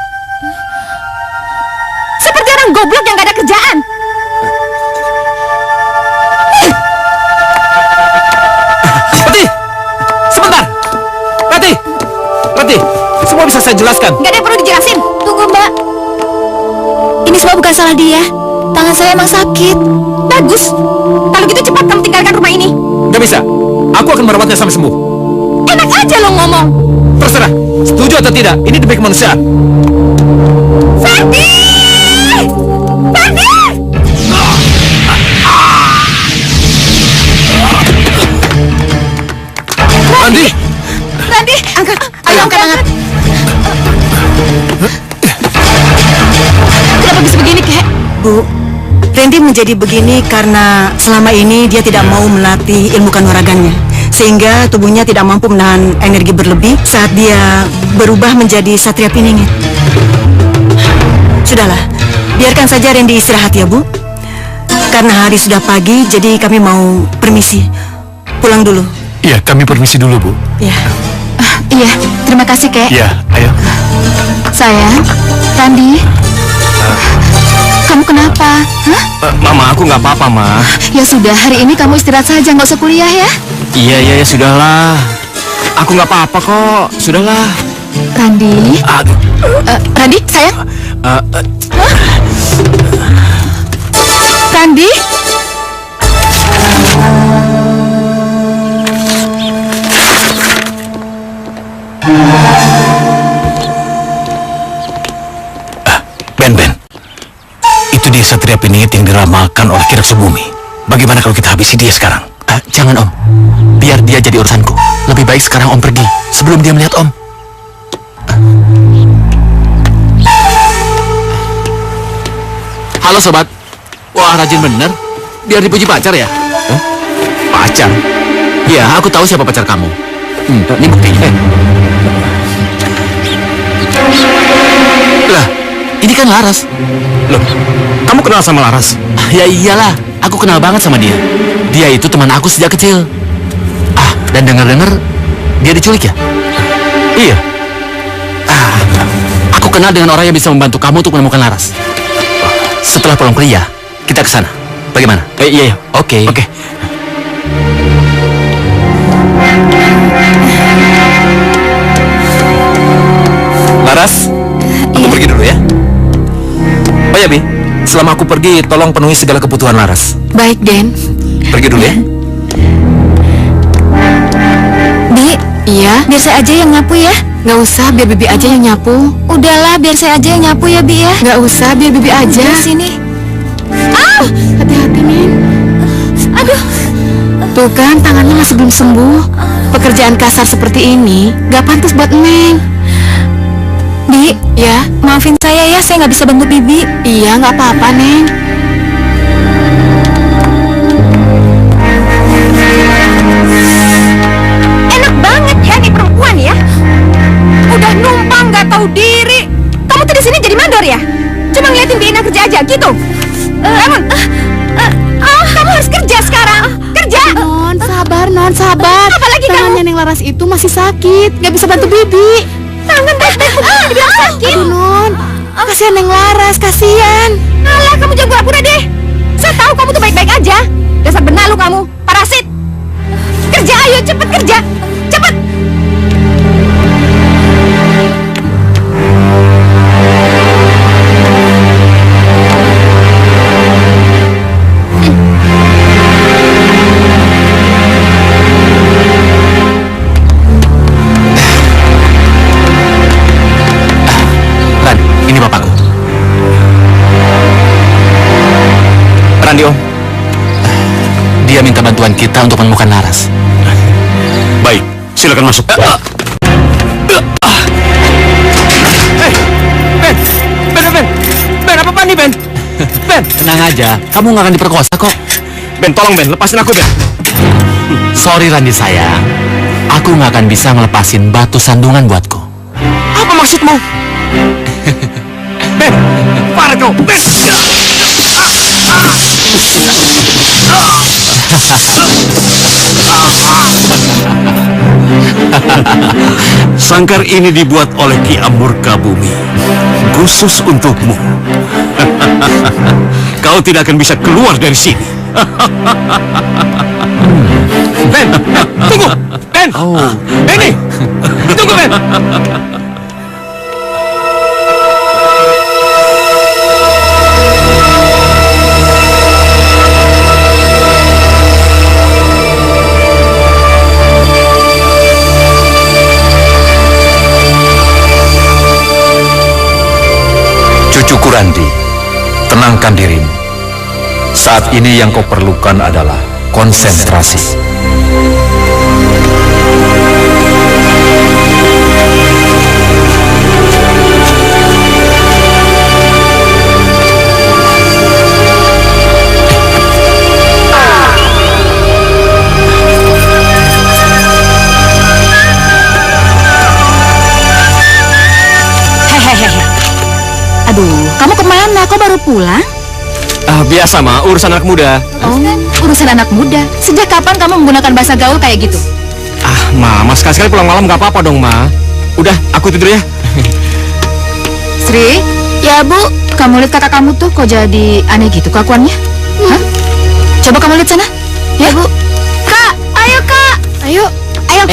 Seperti orang goblok yang gak ada kerjaan. Rati! Sebentar! Rati! Rati! Semua bisa saya jelaskan. Gak ada yang perlu dijelasin. Tunggu, Mbak. Ini semua bukan salah dia. Tangan saya emang sakit. Bagus. Kalau gitu cepat kamu tinggalkan rumah ini. Gak bisa. Aku akan merawatnya sampai sembuh. Enak aja lo ngomong. Terserah. Setuju atau tidak, ini demi kemanusiaan. Ferdi! Ferdi! Randi! Randi! Angkat! Ayo angkat! Kenapa bisa begini, Kek? Bu, Randy menjadi begini karena selama ini dia tidak mau melatih ilmu kanuragannya, sehingga tubuhnya tidak mampu menahan energi berlebih saat dia berubah menjadi Satria Piningit. Sudahlah, biarkan saja Randy istirahat ya, Bu. Karena hari sudah pagi, jadi kami mau permisi. Pulang dulu. Iya, kami permisi dulu, Bu. Ya. Iya, terima kasih, Kek. Iya, ayo. Sayang, Randi, kamu kenapa? Hah? Mama, aku nggak apa-apa, Ma. Ya sudah, hari ini kamu istirahat saja, nggak usah kuliah ya. Iya, sudahlah. Aku nggak apa-apa kok. Sudahlah. Randi, Aduh. Randi, sayang. Randi, Ben. Itu dia Satria Piningit yang diramalkan oleh Kirak Subumi. Bagaimana kalau kita habisi dia sekarang? Jangan, Om. Biar dia jadi urusanku. Lebih baik sekarang Om pergi sebelum dia melihat Om. Halo sobat. Wah, rajin bener. Biar dipuji pacar ya? Pacar? Iya, aku tahu siapa pacar kamu. Ini buktinya. Lah, ini kan Laras. Loh, kamu kenal sama Laras? Ya iyalah, aku kenal banget sama dia. Dia itu teman aku sejak kecil. Dan dengar-dengar dia diculik ya? Iya. Aku kenal dengan orang yang bisa membantu kamu untuk menemukan Laras. Setelah pulang kuliah, kita ke sana. Bagaimana? Iya. Oke. Laras, aku pergi dulu ya. Oh ya, Bi. Selama aku pergi, tolong penuhi segala kebutuhan Laras. baik, Den. Pergi dulu ya. Bi, iya, biar saya aja yang nyapu ya. Nggak usah, biar Bibi aja yang nyapu. Udahlah, biar saya aja yang nyapu ya, Bi ya. Nggak usah, biar Bibi aja. Sini. Hati-hati, Nin. Aduh. Tuh kan, tangannya masih belum sembuh. Pekerjaan kasar seperti ini nggak pantas buat Neng. Bi, ya, maafin saya ya, saya nggak bisa bantu Bibi. Iya, nggak apa-apa, Neng. Enak banget ya nih perempuan ya. Laras itu masih sakit, nggak bisa bantu Bibi. Tangan baik-baik begini dibilang sakit. Aduh Non, kasihan Neng Laras, kasihan. Alah, kamu jangan pura-pura deh. Saya tahu kamu tuh baik-baik aja. Dasar benalu kamu, parasit. Kerja, ayo cepet kerja, cepet. Ran, ini bapakku. Randi Om, dia minta bantuan kita untuk menemukan Laras. Baik, silakan masuk. Ben, apa nih Ben? Ben, Tenang aja, kamu nggak akan diperkosa kok. Ben, tolong Ben, lepasin aku Ben. Sorry Randi sayang, aku nggak akan bisa ngelepasin batu sandungan buatku. Apa maksudmu? Ben, parah kau. Ben. Sangkar ini dibuat oleh Ki Amurka Bumi, khusus untukmu. Kau tidak akan bisa keluar dari sini. Ben, tunggu. Ben. Benny. Tunggu Ben. Cucuku Randi, tenangkan dirimu. Saat ini yang kau perlukan adalah konsentrasi. Aduh, kamu kemana? Kok baru pulang? Biasa Ma, urusan anak muda. Oh, urusan anak muda. Sejak kapan kamu menggunakan bahasa gaul kayak gitu? Ma, sekali-sekali pulang malam nggak apa-apa dong Ma. Udah, aku tidur ya. Sri, ya Bu, kamu lihat kakak kamu tuh kok jadi aneh gitu kelakuannya? Hah? Coba kamu lihat sana. Ya Bu. Kak, ayo Kak. Ayo. Ayo.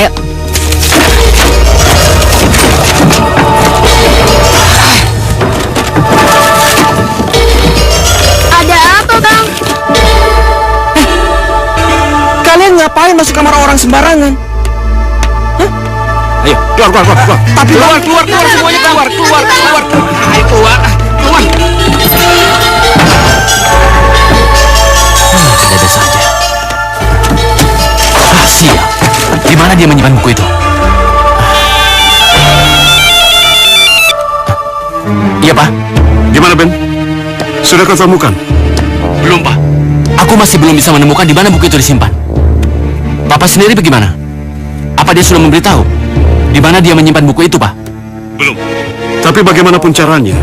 Ada apa Bang? Kalian ngapain masuk kamar orang sembarangan? Hah? Ayo, keluar. Tapi keluar semuanya keluar. Ayo keluar. Ada saja. Sial. Di mana dia menyimpan buku itu? Iya, Pak. Di mana Ben? Sudah kau temukan? Belum, Pak. Aku masih belum bisa menemukan di mana buku itu disimpan. Papa sendiri bagaimana? Apa dia sudah memberitahu di mana dia menyimpan buku itu, Pak? Belum. Tapi bagaimanapun caranya,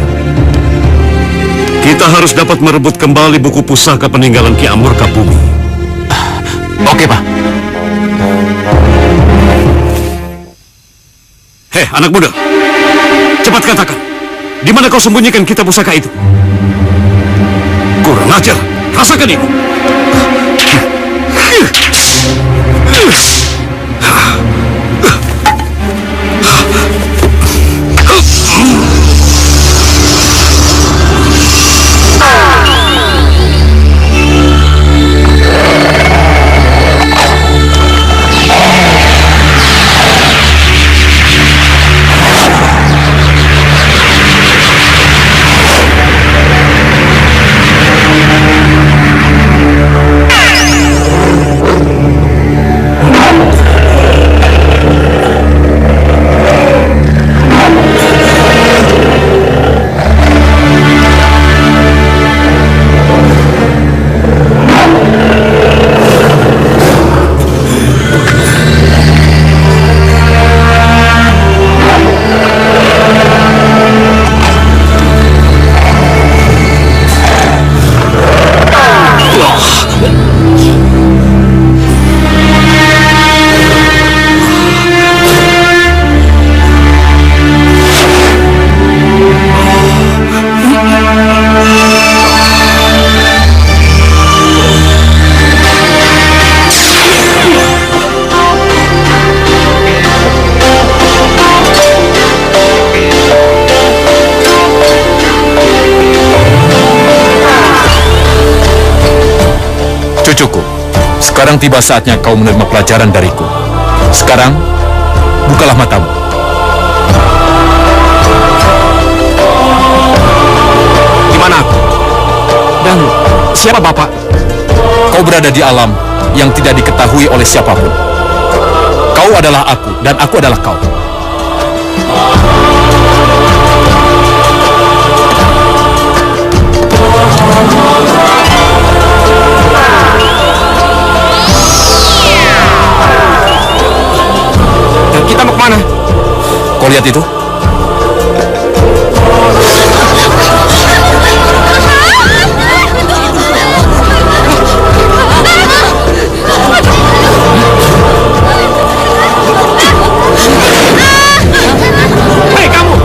kita harus dapat merebut kembali buku pusaka peninggalan Ki Amurka Bumi. Oke, Pak. Hei, anak muda. Cepat katakan, di mana kau sembunyikan kitab pusaka itu? Kurang ajar, rasakan ini. Sekarang tiba saatnya kau menerima pelajaran dariku. Sekarang, bukalah matamu. Di mana aku? Dan siapa Bapak? Kau berada di alam yang tidak diketahui oleh siapapun. Kau adalah aku, dan aku adalah kau. Dan kita mau kemana? Kau lihat itu? Hei kamu!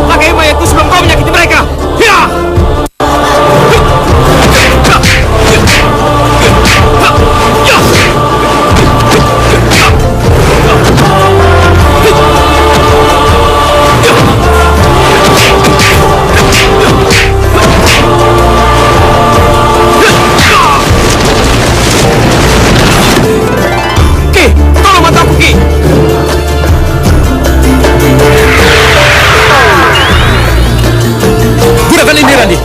Pakai mayatku sebelum kau menyakiti mereka! Ya! Ki! Tolong mataku, Ki! Gunakan ini, Randi.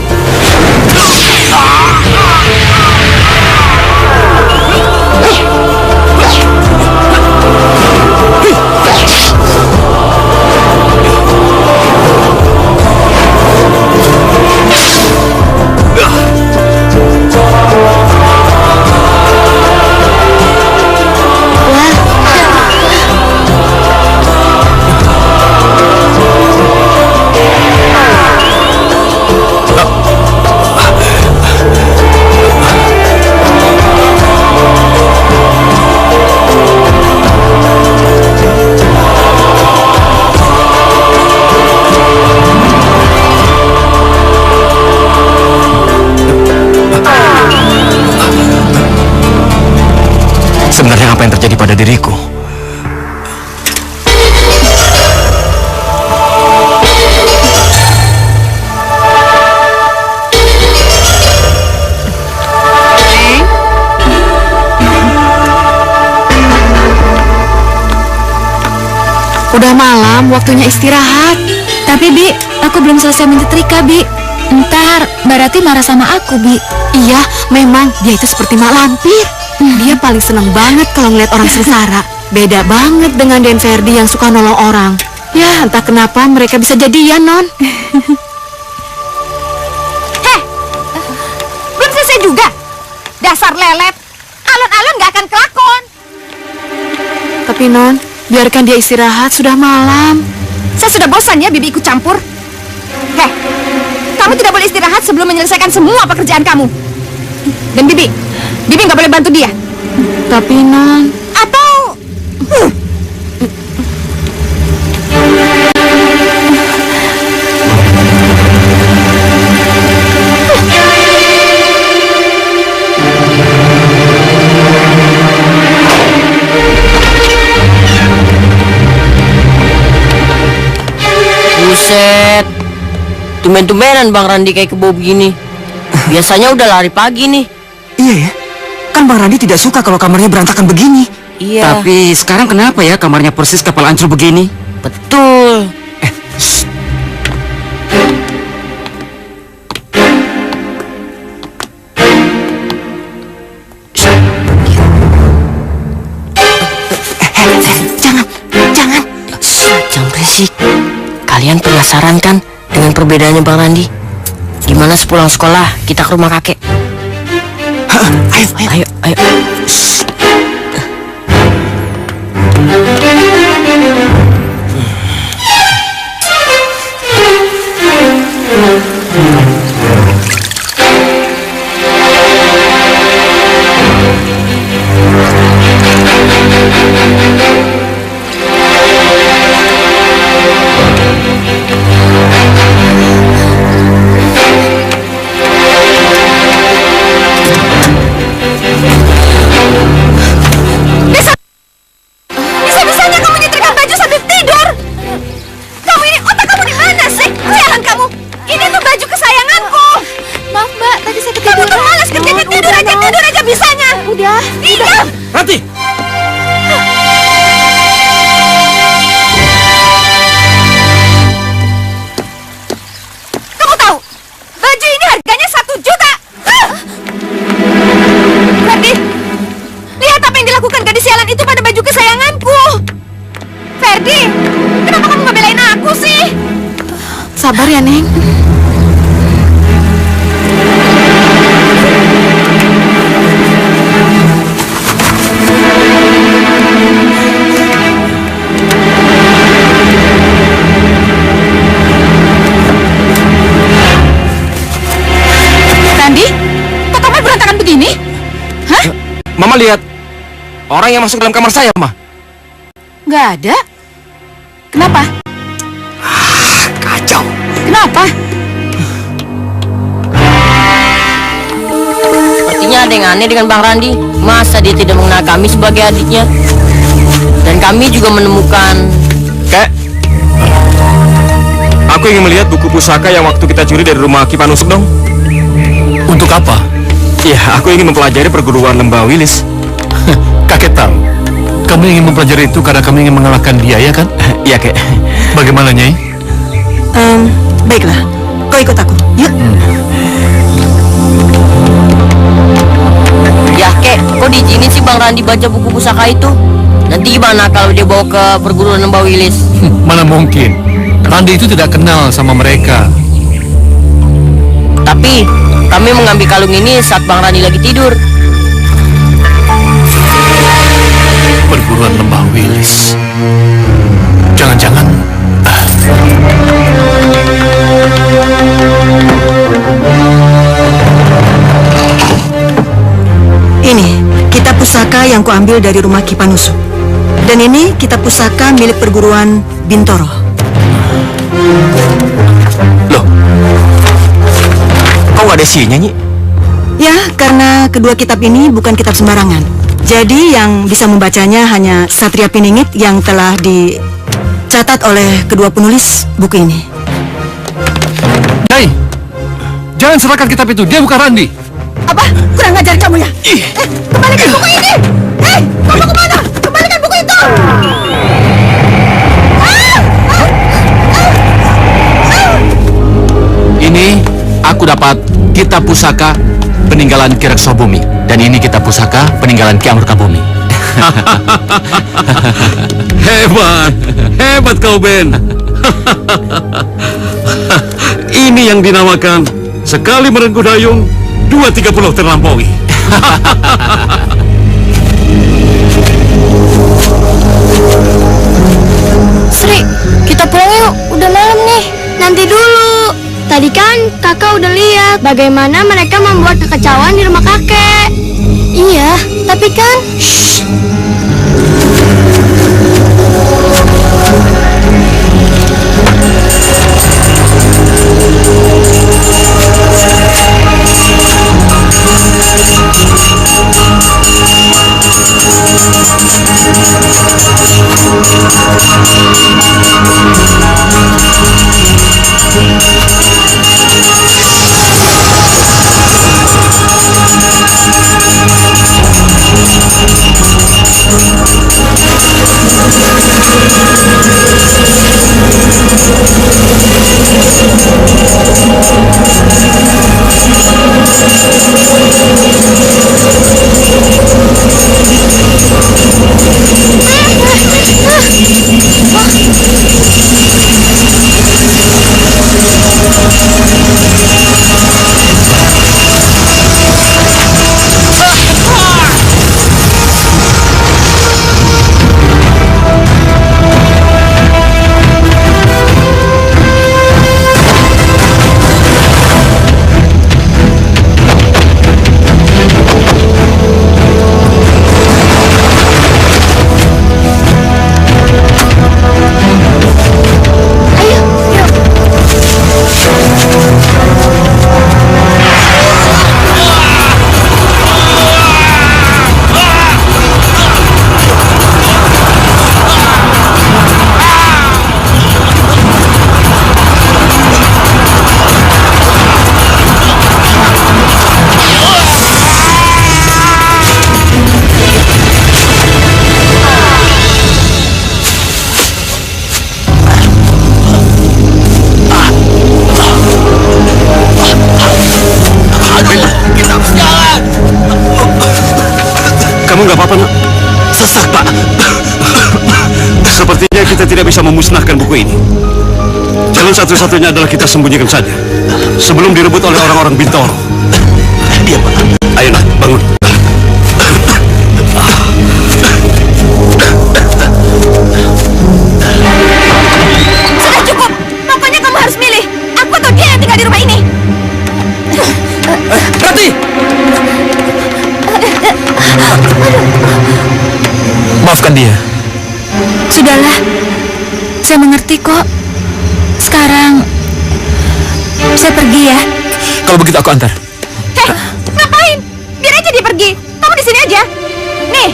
Sebenarnya apa yang terjadi pada diriku? Udah malam, waktunya istirahat. Tapi Bi, aku belum selesai menyetrika Bi. Ntar Mbak Rati marah sama aku Bi. Iya, memang dia itu seperti mak lampir. Dia paling senang banget kalau ngeliat orang sengsara. Beda banget dengan Den Ferdi yang suka nolong orang. Ya, entah kenapa mereka bisa jadian, Non. Heh, belum selesai juga. Dasar lelet. Alon-alon gak akan kelakon. Tapi Non, biarkan dia istirahat, sudah malam. Saya sudah bosan ya Bibi ikut campur. Heh, kamu tidak boleh istirahat sebelum menyelesaikan semua pekerjaan kamu. Dan Bibi nggak boleh bantu dia. Tapi Non, Atau Buset, tumben-tumbenan Bang Randi kayak kebo begini. Biasanya udah lari pagi nih. Iya ya, kan Bang Randi tidak suka kalau kamarnya berantakan begini. Iya. Tapi sekarang kenapa ya kamarnya persis kapal ancur begini? Betul. Jangan. Jangan berisik. Kalian penasaran kan dengan perbedaannya Bang Randi? Gimana sepulang sekolah kita ke rumah kakek? Ayo. Ayo. ya, Neng. Randi, kok kamar berantakan begini? Hah? Mama lihat orang yang masuk dalam kamar saya, Ma. Nggak ada. Kenapa? Kacau. Kenapa? Sepertinya ada yang aneh dengan Bang Randi. Masa dia tidak mengenal kami sebagai adiknya? Dan kami juga menemukan... Kek, aku ingin melihat buku pusaka yang waktu kita curi dari rumah Ki Panusuk dong. Untuk apa? Ya, aku ingin mempelajari perguruan Lembah Wilis. Kakek tahu. Kamu ingin mempelajari itu karena kamu ingin mengalahkan dia, ya kan? Iya, Kek. Bagaimana, Nyai? Baiklah, kau ikut aku. Yuk. Ya kek, kok diizinin sih Bang Randi baca buku pusaka itu? Nanti gimana kalau dia bawa ke perguruan Lembah Wilis? Mana mungkin. Randi itu tidak kenal sama mereka. Tapi kami mengambil kalung ini saat Bang Randi lagi tidur. Perguruan Lembah Wilis. Jangan-jangan Ini kitab pusaka yang kuambil dari rumah Ki Panusuk. Dan ini kitab pusaka milik perguruan Bintoro. Loh, kok nggak ada isinya, Nyi? Ya, karena kedua kitab ini bukan kitab sembarangan. Jadi yang bisa membacanya hanya Satria Piningit yang telah dicatat oleh kedua penulis buku ini. Nyai, jangan serahkan kitab itu. Dia bukan Randi. Apa? Kurang ajar kamu ya? Kembalikan buku ini! Kamu kemana? Kembalikan buku itu! Ini aku dapat kitab pusaka peninggalan Ki Reksabumi. Dan ini kitab pusaka peninggalan Ki Amurkabumi. Hebat kau, Ben. Ini yang dinamakan sekali merengkuh dayung, 2-3 pulau terlampaui. Sri, kita pulang yuk. Udah malam nih. Nanti dulu. Tadi kan kakak udah lihat bagaimana mereka membuat kekacauan di rumah kakek. Iya, tapi kan... Shh. Kamu nggak apa-apa, nak? Sesak, Pak. Sepertinya kita tidak bisa memusnahkan buku ini. Jalan satu-satunya adalah kita sembunyikan saja sebelum direbut oleh orang-orang Bintoro. Iya, Pak. Ayo nak, bangun. Sudah cukup. Pokoknya kamu harus milih. Aku atau dia yang tinggal di rumah ini. Rati! Maafkan dia. Sudahlah, saya mengerti kok. Sekarang saya pergi ya. Kalau begitu aku antar. Hei, ngapain? Biar aja dia pergi. Kamu di sini aja. Nih.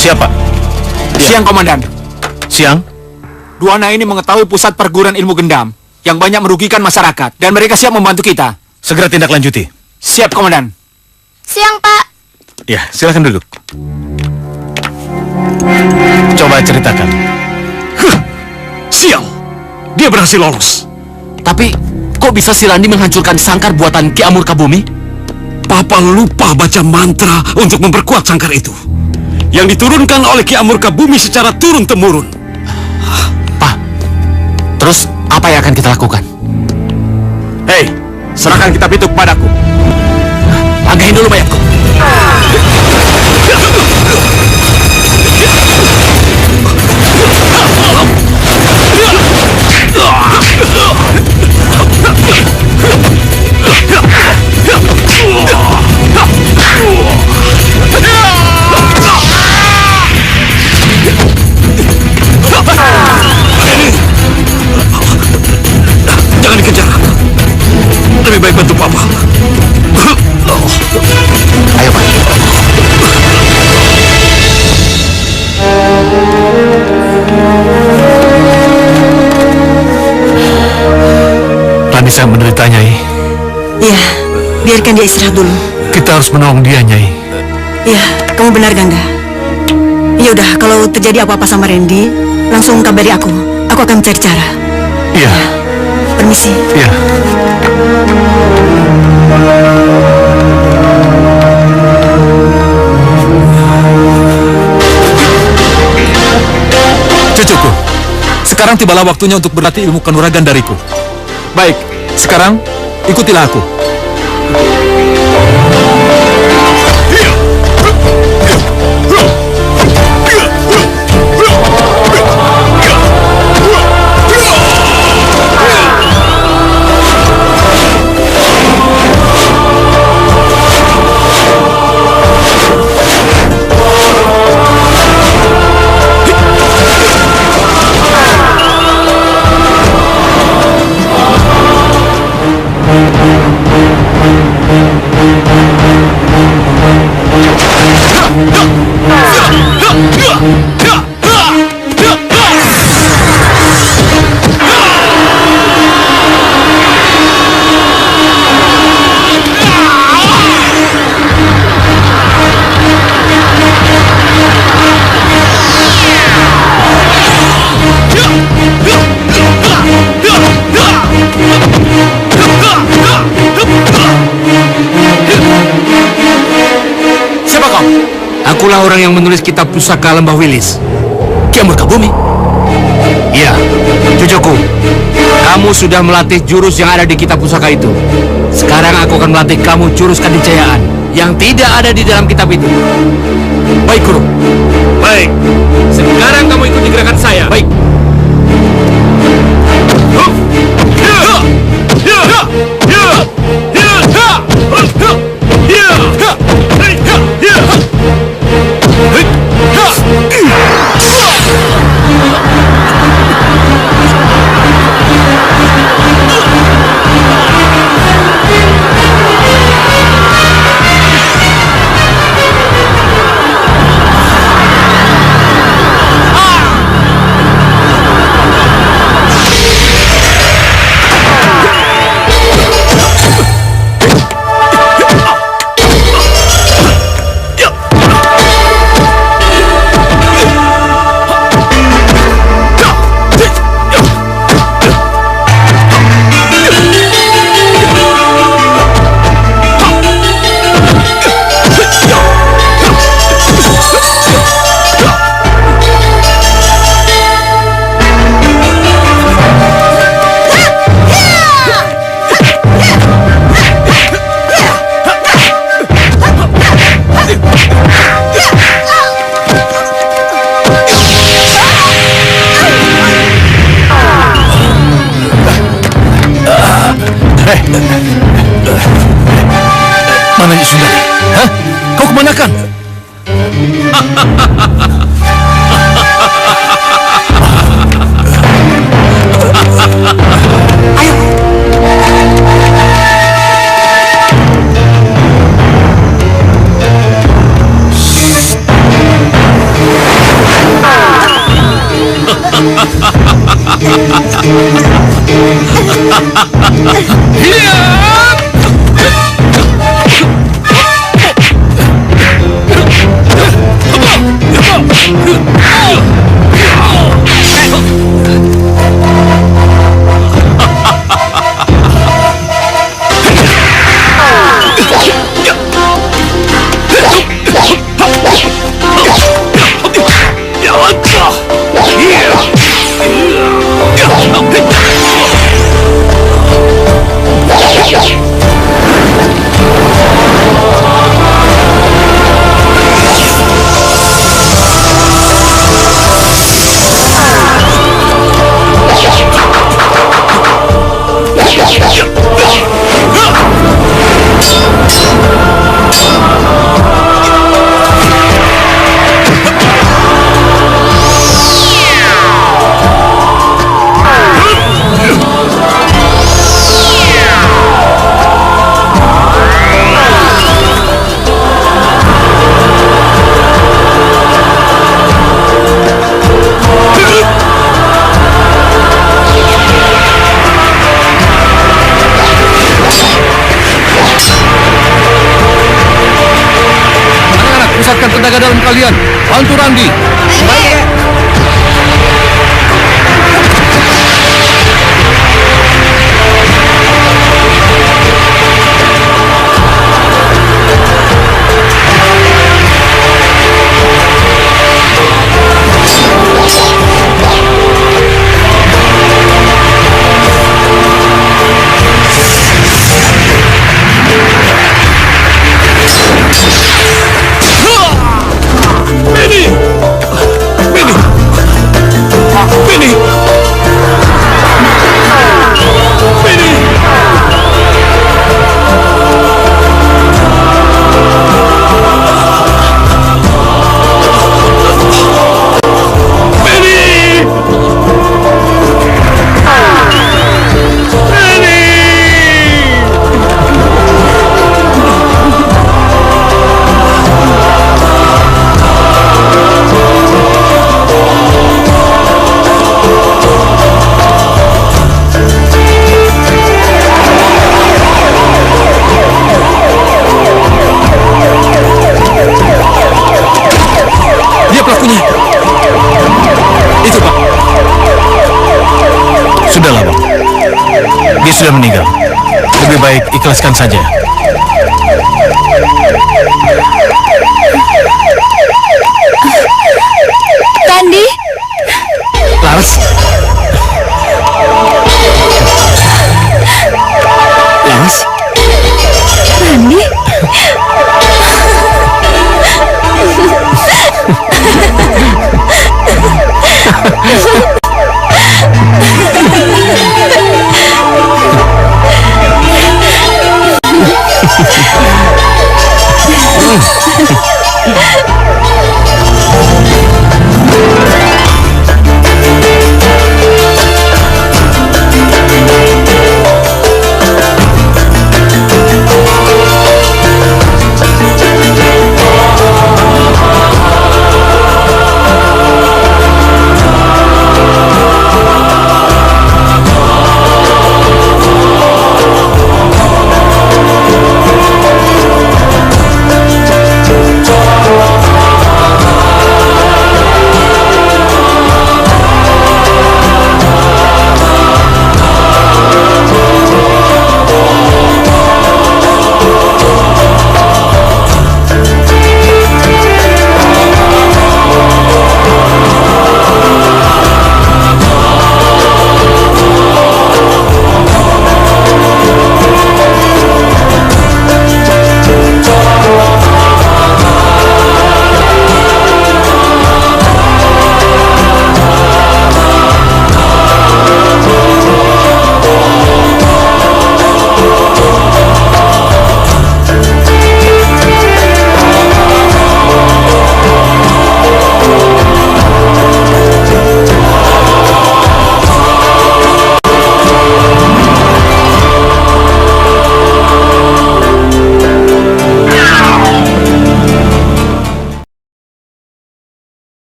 Siapa? Siang, Komandan. Siang? Dua anak ini mengetahui pusat perguruan ilmu gendam yang banyak merugikan masyarakat dan mereka siap membantu kita. Segera tindak lanjuti. Siap, Komandan. Siang, Pak. Ya, silakan duduk. Coba ceritakan. Sial! Dia berhasil lolos. Tapi, kok bisa si Randi menghancurkan sangkar buatan Ki Amurkabumi? Papa lupa baca mantra untuk memperkuat sangkar itu. Yang diturunkan oleh Ki Amurkabumi secara turun-temurun. Pak, terus apa yang akan kita lakukan? Hei, serahkan kitab itu kepadaku. Langgahin dulu mayatku. Jangan dikejar. Lebih baik bantu Papa. Ayo, Pak. Randi sangat menderita, Nyai. Iya, biarkan dia istirahat dulu. Kita harus menolong dia, Nyai. Iya, kamu benar, Gangga. Ya udah, kalau terjadi apa-apa sama Randy, langsung kabari aku. Aku akan mencari cara. Iya. Permisi. Iya. Cucuku, sekarang tibalah waktunya untuk berlatih ilmu kanuragan dariku. Baik, sekarang ikutilah aku. Akulah orang yang menulis kitab pusaka Lembah Wilis. Ki Amurkabumi? Iya, cucuku. Kamu sudah melatih jurus yang ada di kitab pusaka itu. Sekarang aku akan melatih kamu jurus keniscayaan yang tidak ada di dalam kitab itu. Baik, Guru. Baik. Sekarang kamu ikuti gerakan saya. Baik. Pusatkan tenaga dalam kalian. Bantu Randi. Dia sudah meninggal. Lebih baik ikhlaskan saja. Randi? Laras? Laras?